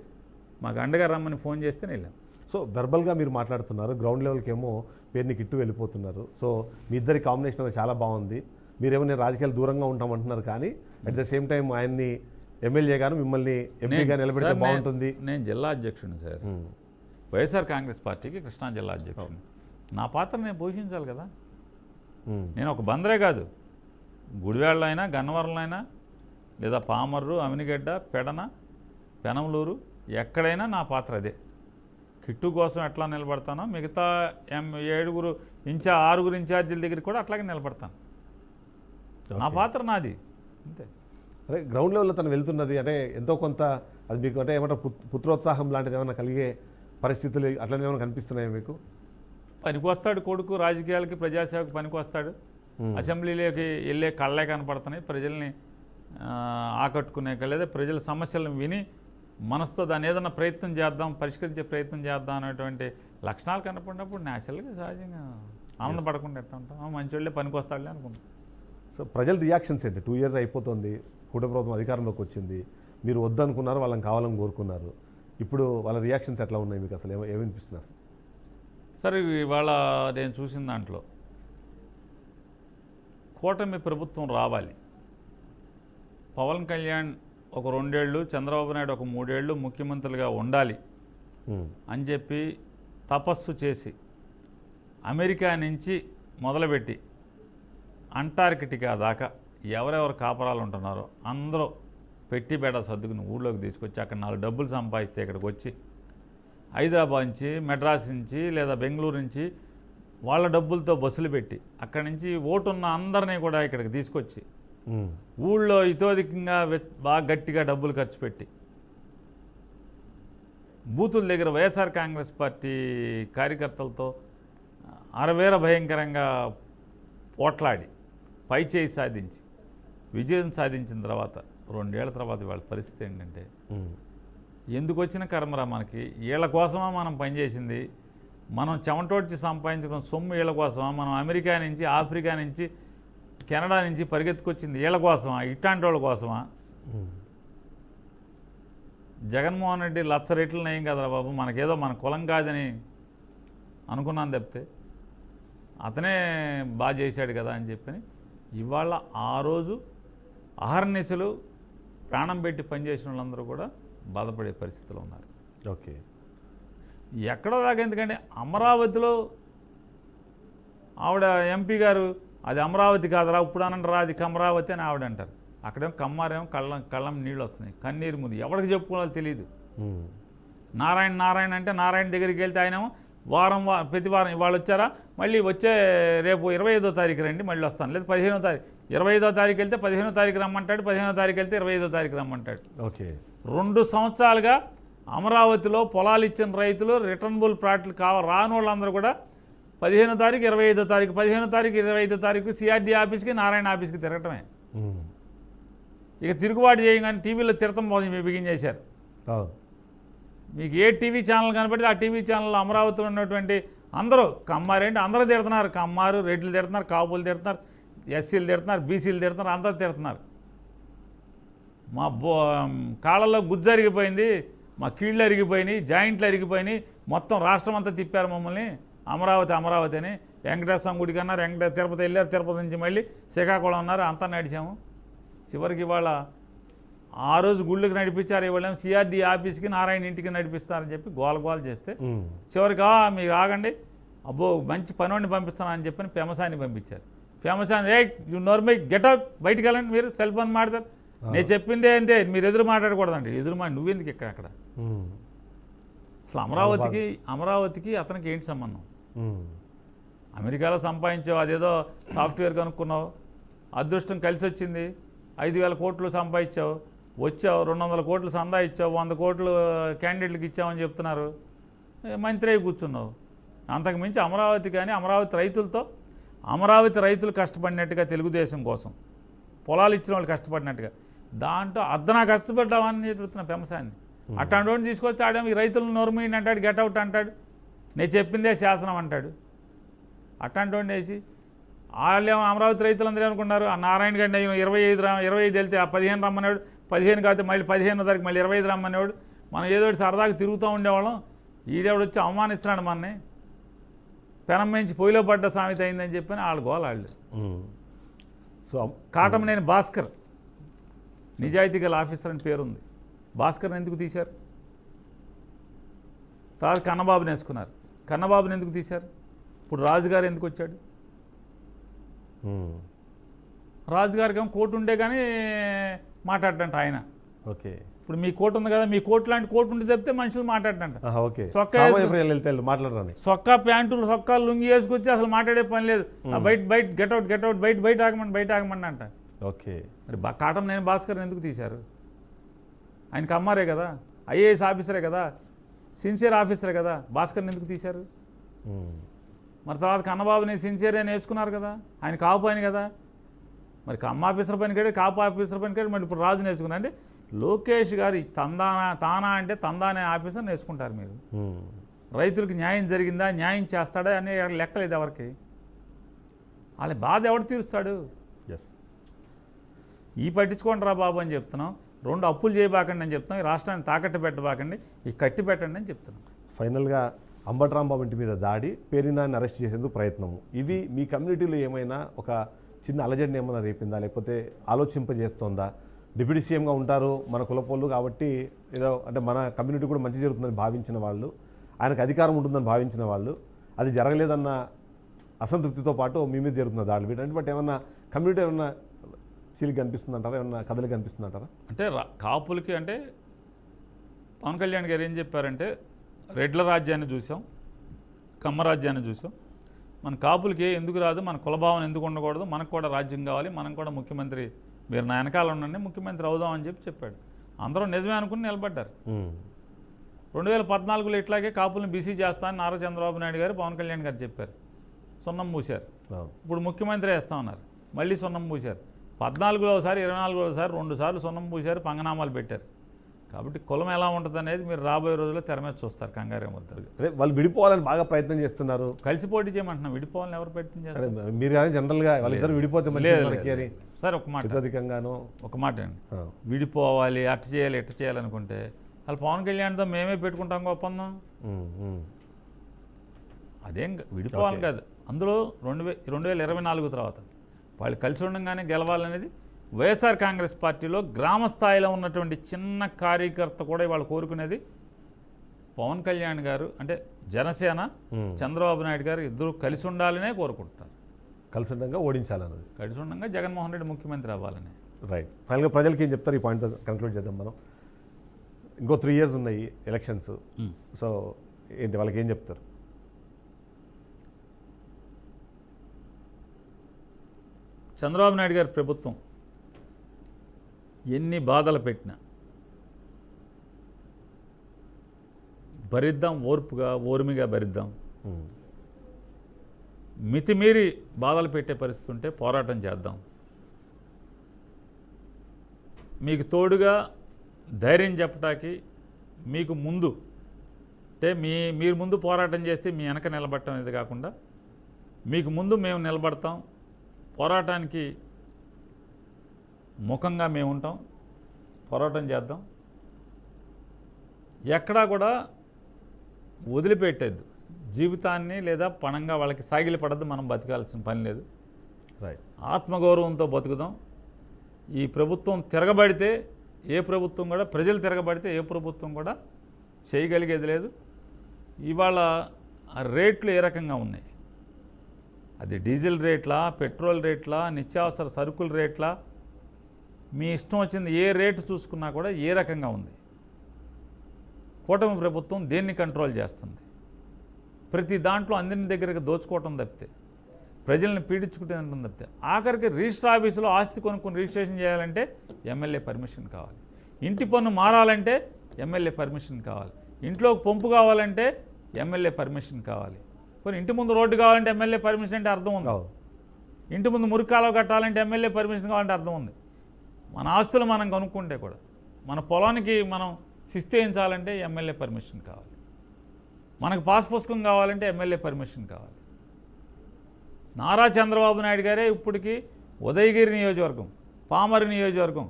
B: మాకు అండగా రమ్మని ఫోన్ చేస్తేనే వెళ్ళాం.
A: సో వెర్బల్గా మీరు మాట్లాడుతున్నారు, గ్రౌండ్ లెవెల్కి ఏమో పేరుని కిట్టు వెళ్ళిపోతున్నారు. సో మీ ఇద్దరి కాంబినేషన్ అనేది చాలా బాగుంది. మీరేమో నేను రాజకీయాలు దూరంగా ఉంటామంటున్నారు, కానీ అట్ ద సేమ్ టైం ఆయన్ని ఎమ్మెల్యే గాను మిమ్మల్ని ఎంపీగా నిలబెడితే బాగుంటుంది.
B: నేను జిల్లా అధ్యక్షుడిని సార్, వైఎస్ఆర్ కాంగ్రెస్ పార్టీకి కృష్ణా జిల్లా అధ్యక్షుడిని. నా పాత్ర నేను పోషించాలి కదా. నేను ఒక బందరే కాదు, గుడివాడలో అయినా, గన్నవరంలో అయినా, లేదా పామర్రు, అమినిగడ్డ, పెడన, పెనమలూరు, ఎక్కడైనా నా పాత్ర అదే. కిట్టు కోసం ఎట్లా నిలబడతానో మిగతా 6 ఇన్ఛార్జీల దగ్గర కూడా అట్లాగే నిలబడతాను. నా పాత్ర నాది అంతే.
A: అదే గ్రౌండ్ లెవెల్లో తను వెళ్తున్నది అంటే ఎంతో కొంత అది మీకు అంటే ఏమంటారు పుత్రోత్సాహం లాంటిది ఏమైనా కలిగే పరిస్థితులు అట్లనే ఏమైనా కనిపిస్తున్నాయా మీకు?
B: పనికొస్తాడు కొడుకు, రాజకీయాలకి ప్రజాసేవకు పనికొస్తాడు. అసెంబ్లీలోకి వెళ్ళే కళ్ళే కనపడుతున్నాయి, ప్రజల్ని ఆకట్టుకునే లేదా ప్రజల సమస్యలను విని మనసుతో దాన్ని ఏదైనా ప్రయత్నం చేద్దాం, పరిష్కరించే ప్రయత్నం చేద్దాం అనేటువంటి లక్షణాలు కనపడినప్పుడు న్యాచురల్గా సహజంగా ఆనందపడకుండా ఎట్లా ఉంటాం, మంచోళ్ళే పనికొస్తాడులే అనుకుంటాం.
A: సో ప్రజల రియాక్షన్స్ ఏంటి? 2 years అయిపోతుంది, కూటమి ప్రభుత్వం అధికారంలోకి వచ్చింది, మీరు వద్దనుకున్నారు, వాళ్ళని కావాలని కోరుకున్నారు, ఇప్పుడు వాళ్ళ రియాక్షన్స్ ఎట్లా ఉన్నాయి మీకు? అసలు ఏమనిపిస్తుంది అసలు?
B: సరే, ఇవాళ నేను చూసిన దాంట్లో కూటమి ప్రభుత్వం రావాలి, పవన్ కళ్యాణ్ ఒక 2 ఏళ్ళు, చంద్రబాబు నాయుడు ఒక 3 ఏళ్ళు ముఖ్యమంత్రులుగా ఉండాలి అని చెప్పి తపస్సు చేసి అమెరికా నుంచి మొదలుపెట్టి అంటార్కిటికా దాకా ఎవరెవరు కాపరాలు ఉంటున్నారో అందరూ పెట్టి బేడ సర్దుకుని ఊళ్ళోకి తీసుకొచ్చి అక్కడ 4 డబ్బులు సంపాదిస్తే ఇక్కడికి వచ్చి హైదరాబాద్ నుంచి, మెడ్రాస్ నుంచి లేదా బెంగళూరు నుంచి వాళ్ళ డబ్బులతో బస్సులు పెట్టి అక్కడి నుంచి ఓటున్న అందరినీ కూడా ఇక్కడికి తీసుకొచ్చి ఊళ్ళో ఇతోధికంగా బాగా గట్టిగా డబ్బులు ఖర్చు పెట్టి బూతుల దగ్గర వైఎస్ఆర్ కాంగ్రెస్ పార్టీ కార్యకర్తలతో అరవేర భయంకరంగా పోట్లాడి పై చేయి సాధించి విజయం సాధించిన తర్వాత 2 ఏళ్ల తర్వాత వాళ్ళ పరిస్థితి ఏంటంటే ఎందుకు వచ్చిన కర్మరా మనకి వీళ్ళ కోసమా మనం పనిచేసింది, మనం చెమటోడ్చి సంపాదించుకున్న సొమ్ము వీళ్ళ కోసమా, మనం అమెరికా నుంచి ఆఫ్రికా నుంచి కెనడా నుంచి పరిగెత్తుకొచ్చింది వీళ్ళ కోసమా, ఇట్లాంటి వాళ్ళ కోసమా? జగన్మోహన్ రెడ్డి లచ్చ రేట్లు నయం కదరా బాబు, మనకేదో మన కులం కాదని అనుకున్నాను తప్పితే అతనే బాగా చేశాడు కదా అని చెప్పని ఇవాళ ఆ రోజు అహర్నిశలు ప్రాణం పెట్టి పనిచేసిన వాళ్ళందరూ కూడా బాధపడే పరిస్థితిలో ఉన్నారు.
A: ఓకే,
B: ఎక్కడ దాకా ఎందుకంటే అమరావతిలో ఆవిడ ఎంపీ గారు అది అమరావతి కాదురా ఇప్పుడు అనంటారా అది కమరావతి అని ఆవిడ అంటారు. అక్కడేమో కమ్మారేమో కళ్ళం నీళ్ళు వస్తున్నాయి, కన్నీరు ముందు ఎవరికి చెప్పుకోవాలో తెలియదు. నారాయణ అంటే నారాయణ దగ్గరికి వెళ్తే ఆయనేమో ప్రతి వారం ఇవాళ వచ్చారా మళ్ళీ వచ్చే రేపు 25వ తారీఖు రండి మళ్ళీ వస్తాను, లేదా 15వ తారీఖు 25వ తారీఖు వెళ్తే 15వ తారీఖు రమ్మంటాడు, 15వ తారీఖు వెళ్తే 25వ తారీఖు రమ్మంటాడు.
A: ఓకే,
B: 2 సంవత్సరాలుగా అమరావతిలో పొలాలు ఇచ్చిన రైతులు రిటర్నబుల్ ప్లాట్లు రాని వాళ్ళందరూ కూడా 15వ తారీఖు 25వ తారీఖు 15వ తారీఖు 25వ తారీఖు సిఆర్డీ ఆఫీస్కి నారాయణ ఆఫీస్కి తిరగటమే. ఇక తిరుగుబాటు చేయగానే టీవీలో తిరగటం బిగించేశారు. మీకు ఏ టీవీ ఛానల్ కనపడితే ఆ టీవీ ఛానల్లో అమరావతిలో ఉన్నటువంటి అందరూ కమ్మారేంటి అందరూ తిడుతున్నారు, కమ్మారు రెడ్లు తిడుతున్నారు, కాపులు తిడుతున్నారు, ఎస్సీలు తిడుతున్నారు, బీసీలు తిడుతున్నారు, అందరూ తిడుతున్నారు. మా కాళ్ళలో గుజ్జు అరిగిపోయింది, మా కీళ్ళు అరిగిపోయినాయి, జాయింట్లు అరిగిపోయినాయి, మొత్తం రాష్ట్రం అంతా తిప్పారు మమ్మల్ని అమరావతి అని. వెంకటేశ్వర గుడికి అన్నారు, తిరుపతి వెళ్ళారు, తిరుపతి నుంచి మళ్ళీ శ్రీకాకుళం అన్నారు, అంతా నడిచాము. చివరికి ఇవాళ ఆ రోజు గుళ్ళకి నడిపించారు, ఇవాళ సిఆర్డీ ఆఫీస్కి నారాయణ ఇంటికి నడిపిస్తారని చెప్పి గోల చేస్తే చివరికి మీరు ఆగండి అబ్బో మంచి పనివాడిని పంపిస్తానని చెప్పని ఫేమసాన్ని పంపించారు. ఫేమసాన్ని యు నోర్మై గెట్అవుట్ బయటికి వెళ్ళండి, మీరు సెల్ ఫోన్ మాట్లాడతారు, నేను చెప్పిందే అంతే, మీరు ఎదురు మాట్లాడకూడదండి. నువ్వెందుకు ఇక్కడ అక్కడ అసలు అమరావతికి అతనికి ఏంటి సంబంధం? అమెరికాలో సంపాదించావు, అదేదో సాఫ్ట్వేర్ కనుక్కున్నావు, అదృష్టం కలిసి వచ్చింది, 5,000 కోట్లు సంపాదించావు, వచ్చావు 200 కోట్లు సందా ఇచ్చావు, 100 కోట్లు క్యాండిడేట్లకు ఇచ్చామని చెప్తున్నారు, మంత్రి అయి కూర్చున్నావు. అంతకుమించి అమరావతి కానీ అమరావతి రైతులు కష్టపడినట్టుగా తెలుగుదేశం కోసం పొలాలు ఇచ్చిన వాళ్ళు కష్టపడినట్టుగా దాంట్లో అద్దనా కష్టపడ్డామని చెప్తున్నా ఫేమసాన్ని. అట్లాంటి వాడిని తీసుకొచ్చి ఆడేమో ఈ రైతులను నోర్మీని అంటాడు, గెట్అవుట్ అంటాడు, నేను చెప్పిందే శాసనం అంటాడు. అట్లాంటి వాడిని వేసి వాళ్ళేమో అమరావతి రైతులందరూ అనుకున్నారు ఆ నారాయణ గండి 25 వెళ్తే ఆ 15 రమ్మనేవాడు, 15 కాకపోతే మళ్ళీ 15వ తారీఖు మళ్ళీ 25 రమ్మనేవాడు. మనం ఏదో సరదాగా తిరుగుతూ ఉండేవాళ్ళం, ఈడేవాడు వచ్చి అవమానిస్తున్నాడు మనని, పెనం మించి పొయ్యిలో పడ్డ సామెత అయిందని చెప్పని వాళ్ళు గోలాళ్ళు.
A: సో
B: కాటమనేని భాస్కర్ నిజాయితీ గల ఆఫీసర్ అని పేరుంది, భాస్కర్ని ఎందుకు తీశారు? తర్వాత కన్నబాబుని వేసుకున్నారు, కన్నబాబుని ఎందుకు తీశారు? ఇప్పుడు రాజుగారు ఎందుకు వచ్చాడు? రాజుగారికి ఏమో కోర్టు ఉండే కానీ మాట్లాడటంట ఆయన.
A: ఓకే,
B: ఇప్పుడు మీ కోర్టు ఉంది కదా, మీ కోర్టు లాంటి కోర్టు ఉంటే చెప్తే మనుషులు మాట్లాడటంట. సొక్కా ప్యాంటులు సొక్కాలు లుంగి వేసుకొచ్చి అసలు మాట్లాడే పని లేదు, బయట గెట్అవుట్ బయట ఆగమండి అంట.
A: ఓకే,
B: మరి కాటమనేని భాస్కర్ని ఎందుకు తీశారు? ఆయనకి అమ్మారే కదా, ఐఏఎస్ ఆఫీసరే కదా, సిన్సియర్ ఆఫీసరే కదా, భాస్కర్ని ఎందుకు తీశారు? మరి తర్వాత కన్నబాబుని సిన్సియర్ అని వేసుకున్నారు కదా, ఆయన కాపు పని కదా, మరి కమ్మ ఆఫీసర్ పని కాదు, కాపు ఆఫీసర్ పని కాదు, మరి ఇప్పుడు రాజుని వేసుకున్నారు. అంటే లోకేష్ గారు తానా అంటే తందానే ఆఫీసర్ని వేసుకుంటారు మీరు. రైతులకు న్యాయం జరిగిందా, న్యాయం చేస్తాడా అనే లెక్కలేదు ఎవరికి. వాళ్ళ బాధ ఎవడు తీరుస్తాడు? ఈ పట్టించుకోండి రా బాబు అని చెప్తున్నాం, 2 అప్పులు చేయబాకండి అని చెప్తున్నాం, ఈ రాష్ట్రాన్ని తాకట్టు పెట్టబాకండి, ఈ కట్టి పెట్టండి అని చెప్తున్నాం.
A: ఫైనల్గా అంబట్రాంబాబు ఇంటి మీద దాడి, పేరినాన్ని అరెస్ట్ చేసేందుకు ప్రయత్నము, ఇది మీ కమ్యూనిటీలో ఏమైనా ఒక చిన్న అలజడిని ఏమైనా రేపిందా, లేకపోతే ఆలోచింపజేస్తోందా? డిప్యూటీ సీఎంగా ఉంటారు, మన కులపోళ్ళు కాబట్టి ఏదో అంటే మన కమ్యూనిటీ కూడా మంచి జరుగుతుందని భావించిన వాళ్ళు, ఆయనకు అధికారం ఉంటుందని భావించిన వాళ్ళు, అది జరగలేదన్న అసంతృప్తితో పాటు మీ మీద జరుగుతున్న దాడులు, వీటంటే బట్ ఏమన్నా కమ్యూనిటీ ఏమన్నా చీలికి కనిపిస్తుందంటారా, ఏమన్నా కథలు కనిపిస్తుందంటారా?
B: అంటే కాపులకి అంటే పవన్ కళ్యాణ్ గారు ఏం చెప్పారంటే రెడ్ల రాజ్యాన్ని చూసాం, కమ్మ రాజ్యాన్ని చూసాం, మన కాపులకి ఎందుకు రాదు, మన కులభావం ఎందుకు ఉండకూడదు, మనకు కూడా రాజ్యం కావాలి, మనం కూడా ముఖ్యమంత్రి, మీరు నా వెనకాల ఉండండి, ముఖ్యమంత్రి అవుదామని చెప్పాడు. అందరూ నిజమే అనుకుని నిలబడ్డారు. 2014లో ఇట్లాగే కాపులను బీసీ చేస్తానని నారా చంద్రబాబు నాయుడు గారు, పవన్ కళ్యాణ్ గారు చెప్పారు. సున్నం మూశారు. ఇప్పుడు ముఖ్యమంత్రి వేస్తా ఉన్నారు, మళ్ళీ సున్నం మూశారు. 14లో ఒకసారి, 24లో ఒకసారి, 2 సార్లు సున్నం మూశారు, పంగనామాలు పెట్టారు. కాబట్టి కులం ఎలా ఉంటుంది అనేది మీరు రాబోయే రోజుల్లో తెర మీద చూస్తారు. కంగారే ముద్దరు
A: అదే వాళ్ళు విడిపోవాలని బాగా ప్రయత్నం చేస్తున్నారు.
B: కలిసి పోటీ చేయమంటున్నాం, విడిపోవాలని ఎవరు ప్రయత్నం చేస్తారు?
A: మీరు కానీ జనరల్గా వాళ్ళిద్దరు విడిపోతే
B: సార్ ఒక మాట అండి, విడిపోవాలి, అట్ట చేయాలి, ఇట్ట చేయాలనుకుంటే వాళ్ళు పవన్ కళ్యాణ్తో మేమే పెట్టుకుంటాం ఒప్పందం. అదేం విడిపోవాలి కాదు. అందులో 2024 తర్వాత వాళ్ళు కలిసి ఉండగానే గెలవాలనేది వైఎస్ఆర్ కాంగ్రెస్ పార్టీలో గ్రామ స్థాయిలో ఉన్నటువంటి చిన్న కార్యకర్త కూడా ఇవాళ కోరుకునేది పవన్ కళ్యాణ్ గారు, అంటే జనసేన, చంద్రబాబు నాయుడు గారు ఇద్దరు కలిసి ఉండాలనే కోరుకుంటున్నారు.
A: కలిసి ఉండగా ఓడించాలన్నది,
B: కలిసి ఉండగా జగన్మోహన్ రెడ్డి ముఖ్యమంత్రి అవ్వాలని.
A: రైట్. ఫైనల్గా ప్రజలకి ఏం చెప్తారు? ఈ పాయింట్తో కంక్లూడ్ చేద్దాం మనం. ఇంకో 3 years ఉన్నాయి ఎలక్షన్స్. సో ఏంటి వాళ్ళకి ఏం చెప్తారు?
B: చంద్రబాబు నాయుడు గారి ప్రభుత్వం ఎన్ని బాధలు పెట్టినా భరిద్దాం, ఓర్మిగా భరిద్దాం. మితిమీరి బాధలు పెట్టే పరిస్థితి ఉంటే పోరాటం చేద్దాం. మీకు తోడుగా ధైర్యం చెప్పటానికి మీకు ముందు, అంటే మీరు ముందు పోరాటం చేస్తే మీ వెనక నిలబడటం అనేది కాకుండా మీకు ముందు మేము నిలబడతాం, పోరాటానికి ముఖంగా మేము ఉంటాం, పోరాటం చేద్దాం. ఎక్కడా కూడా వదిలిపెట్టేద్దు జీవితాన్ని, లేదా పణంగా వాళ్ళకి సాగిలి పడద్దు. మనం బతకాల్సిన పని లేదు.
A: రైట్.
B: ఆత్మగౌరవంతో బతుకుదాం. ఈ ప్రభుత్వం తిరగబడితే ఏ ప్రభుత్వం కూడా, ప్రజలు తిరగబడితే ఏ ప్రభుత్వం కూడా చేయగలిగేది లేదు. ఇవాళ రేట్లు ఏ రకంగా ఉన్నాయి, అది డీజిల్ రేట్లా, పెట్రోల్ రేట్లా, నిత్యావసర సరుకుల రేట్లా, మీ ఇష్టం వచ్చింది ఏ రేటు చూసుకున్నా కూడా ఏ రకంగా ఉంది. కూటమి ప్రభుత్వం దేన్ని కంట్రోల్ చేస్తుంది? ప్రతి దాంట్లో అందరి దగ్గరికి దోచుకోవటం తప్పితే, ప్రజల్ని పీడించుకుంటే తప్పితే, ఆఖరికి రిజిస్టర్ ఆఫీసులో ఆస్తి కొనుక్కొని రిజిస్ట్రేషన్ చేయాలంటే ఎమ్మెల్యే పర్మిషన్ కావాలి. ఇంటి పన్ను మారాలంటే ఎమ్మెల్యే పర్మిషన్ కావాలి. ఇంట్లో పంపు కావాలంటే ఎమ్మెల్యే పర్మిషన్ కావాలి. కొన్ని ఇంటి ముందు రోడ్డు కావాలంటే ఎమ్మెల్యే పర్మిషన్ అంటే అర్థం ఉంది. ఇంటి ముందు మురికాలో కట్టాలంటే ఎమ్మెల్యే పర్మిషన్ కావాలంటే అర్థం ఉంది. మన ఆస్తులు మనం కొనుక్కుంటే కూడా, మన పొలానికి మనం శిస్తేయించాలంటే ఎమ్మెల్యే పర్మిషన్ కావాలి. మనకు పాస్ పుస్తకం కావాలంటే ఎమ్మెల్యే పర్మిషన్ కావాలి. నారా చంద్రబాబు నాయుడు గారే ఇప్పటికీ ఉదయగిరి నియోజకవర్గం, పామరు నియోజకవర్గం,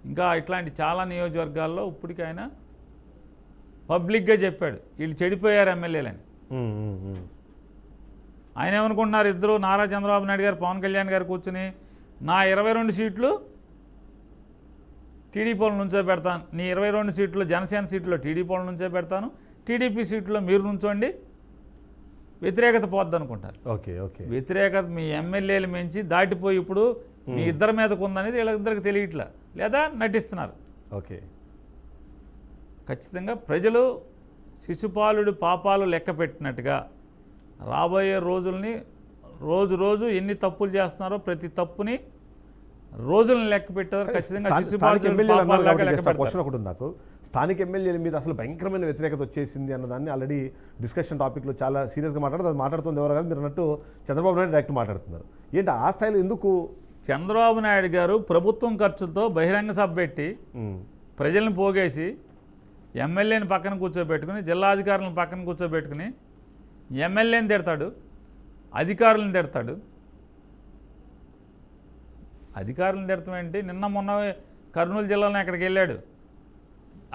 B: ఇంకా ఇట్లాంటి చాలా నియోజకవర్గాల్లో ఇప్పటికీ ఆయన పబ్లిక్గా చెప్పాడు వీళ్ళు చెడిపోయారు ఎమ్మెల్యేలని. ఆయన ఏమనుకుంటున్నారు, ఇద్దరు నారా చంద్రబాబు నాయుడు గారు, పవన్ కళ్యాణ్ గారు కూర్చుని నా 22 సీట్లు టీడీపీలో నుంచో పెడతాను, నీ 22 సీట్లు జనసేన సీట్లో టీడీపీలో నుంచో పెడతాను, టీడీపీ సీట్లో మీరు నుంచోండి, వ్యతిరేకత పోద్ది అనుకుంటారు. వ్యతిరేకత మీ ఎమ్మెల్యేలు మించి దాటిపోయి ఇప్పుడు మీ ఇద్దరి మీదకు ఉందనేది వీళ్ళిద్దరికి తెలియట్లా, లేదా నటిస్తున్నారు. ఖచ్చితంగా ప్రజలు శిశుపాలుడు పాపాలు లెక్క పెట్టినట్టుగా రాబోయే రోజుల్ని రోజు ఎన్ని తప్పులు చేస్తున్నారో ప్రతి తప్పుని రోజులను లెక్క పెట్టారు. ఖచ్చితంగా
A: క్వశ్చన్ ఒకటి ఉంది నాకు. స్థానిక ఎమ్మెల్యేల మీద అసలు భయంకరమైన వ్యతిరేకత వచ్చేసింది అన్నదాన్ని ఆల్రెడీ డిస్కషన్ టాపిక్లో చాలా సీరియస్గా మాట్లాడుతుంది ఎవరు కాదు, మీరు అన్నట్టు చంద్రబాబు నాయుడు డైరెక్ట్ మాట్లాడుతున్నారు. ఏంటి ఆ స్థాయిలో ఎందుకు?
B: చంద్రబాబు నాయుడు గారు ప్రభుత్వం ఖర్చులతో బహిరంగ సభ పెట్టి ప్రజలను పోగేసి ఎమ్మెల్యేని పక్కన కూర్చోబెట్టుకుని, జిల్లా అధికారులను పక్కన కూర్చోబెట్టుకుని ఎమ్మెల్యేని తిడతాడు, అధికారులను తిడతాడు. అధికారులను తిడతాం ఏంటి? నిన్న మొన్న కర్నూలు జిల్లాలో అక్కడికి వెళ్ళాడు,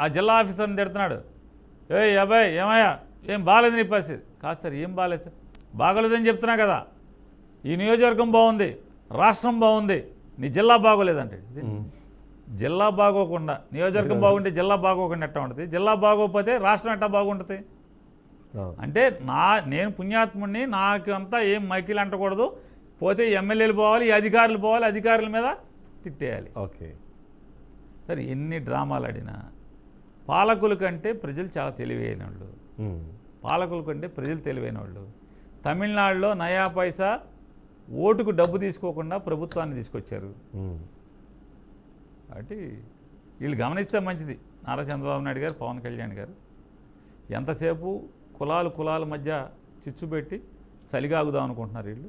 B: ఆ జిల్లా ఆఫీసర్ని తిడుతున్నాడు. అబ్బాయి ఏమయ్యా ఏం బాగాలేదు నీ పరిస్థితి. కాదు సార్, ఏం బాగాలేదు సార్, బాగోలేదని చెప్తున్నా కదా. ఈ నియోజకవర్గం బాగుంది, రాష్ట్రం బాగుంది, నీ జిల్లా బాగోలేదంటే. జిల్లా బాగోకుండా నియోజకవర్గం బాగుంటే జిల్లా బాగోకుండా ఎట్టా ఉంటుంది? జిల్లా బాగోకపోతే రాష్ట్రం ఎట్టా బాగుంటుంది? అంటే నేను పుణ్యాత్ముడిని, నాకు అంతా ఏం మైకిలు అంటకూడదు, పోతే ఎమ్మెల్యేలు పోవాలి, అధికారులు పోవాలి, అధికారుల మీద తిట్టేయాలి. సరే, ఎన్ని డ్రామాలు ఆడినా పాలకుల కంటే ప్రజలు చాలా తెలివైన వాళ్ళు. పాలకుల కంటే ప్రజలు తెలివైన వాళ్ళు. తమిళనాడులో నయా పైసా ఓటుకు డబ్బు తీసుకోకుండా ప్రభుత్వాన్ని తీసుకొచ్చారు. కాబట్టి వీళ్ళు గమనిస్తే మంచిది. నారా చంద్రబాబు నాయుడు గారు, పవన్ కళ్యాణ్ గారు ఎంతసేపు కులాల మధ్య చిచ్చు పెట్టి చలిగాగుదాం అనుకుంటున్నారు వీళ్ళు.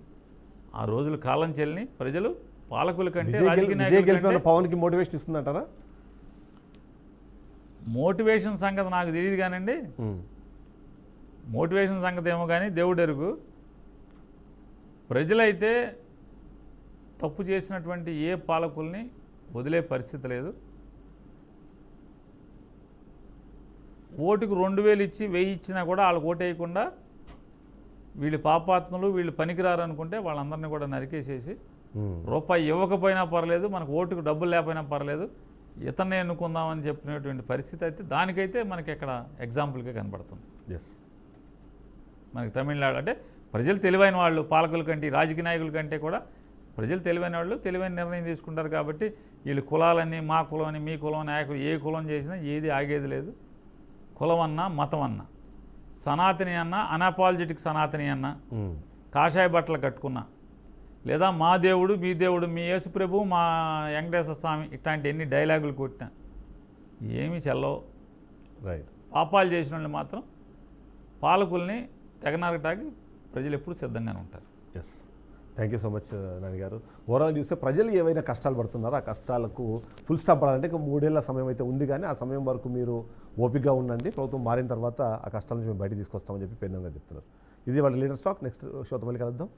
B: ఆ రోజులు కాలం చెల్లిని ప్రజలు పాలకుల కంటే రాజకీయ నాయకుల కంటే
A: పవన్కి మోటివేషన్ ఇస్తుందంటారా?
B: మోటివేషన్ సంగతి నాకు తెలియదు కానండి. మోటివేషన్ సంగతి ఏమో కానీ దేవుడు ఎరుగు. ప్రజలైతే తప్పు చేసినటువంటి ఏ పాలకుల్ని వదిలే పరిస్థితి లేదు. ఓటుకు 2000 ఇచ్చి 1000 ఇచ్చినా కూడా వాళ్ళకి ఓటు వేయకుండా వీళ్ళు పాపాత్మలు, వీళ్ళు పనికిరారు అనుకుంటే వాళ్ళందరినీ కూడా నరికేసేసి రూపాయి ఇవ్వకపోయినా పర్లేదు, మనకు ఓటుకు డబ్బులు లేకపోయినా పర్లేదు, ఇతన్నే ఎన్నుకుందామని చెప్పినటువంటి పరిస్థితి అయితే దానికైతే మనకి ఇక్కడ ఎగ్జాంపుల్గా కనబడుతుంది.
A: ఎస్,
B: మనకి తమిళనాడు అంటే ప్రజలు తెలివైన వాళ్ళు, పాలకుల కంటే రాజకీయ నాయకుల కంటే కూడా ప్రజలు తెలివైన వాళ్ళు తెలివైన నిర్ణయం తీసుకుంటారు. కాబట్టి వీళ్ళు కులాలన్నీ మా కులం అని, మీ కులం నాయకులు ఏ కులం చేసినా ఏది ఆగేది లేదు. కులం అన్నా, మతం అన్నా, సనాతని అన్నా, అనాపాలజెటిక్ సనాతని అన్నా, కాషాయ బట్టలు కట్టుకున్నా, లేదా మా దేవుడు మీ దేవుడు, మీ యేసు ప్రభు మా వెంకటేశ్వర స్వామి, ఇట్లాంటి ఎన్ని డైలాగులు కొట్టినా ఏమీ చెల్లవు.
A: రైట్.
B: పాపాలు చేసిన వాళ్ళు మాత్రం పాలకుల్ని తెగనరగటానికి ప్రజలు ఎప్పుడు సిద్ధంగానే ఉంటారు.
A: Yes, thank you so much Nani garu. Overall చూస్తే ప్రజలు ఏవైనా కష్టాలు పడుతున్నారో ఆ కష్టాలకు ఫుల్ స్టాప్ పడాలంటే ఇంకా 3 ఏళ్ల సమయం అయితే ఉంది, కానీ ఆ సమయం వరకు మీరు ఓపికగా ఉండండి. ప్రభుత్వం మారిన తర్వాత ఆ కష్టాల నుంచి మేము బయట తీసుకొస్తామని చెప్పి పెన్నంగా చెప్తున్నారు. ఇది వాళ్ళ లీడర్ స్టాక్. నెక్స్ట్ షోతో మళ్ళీ కలుద్దాం.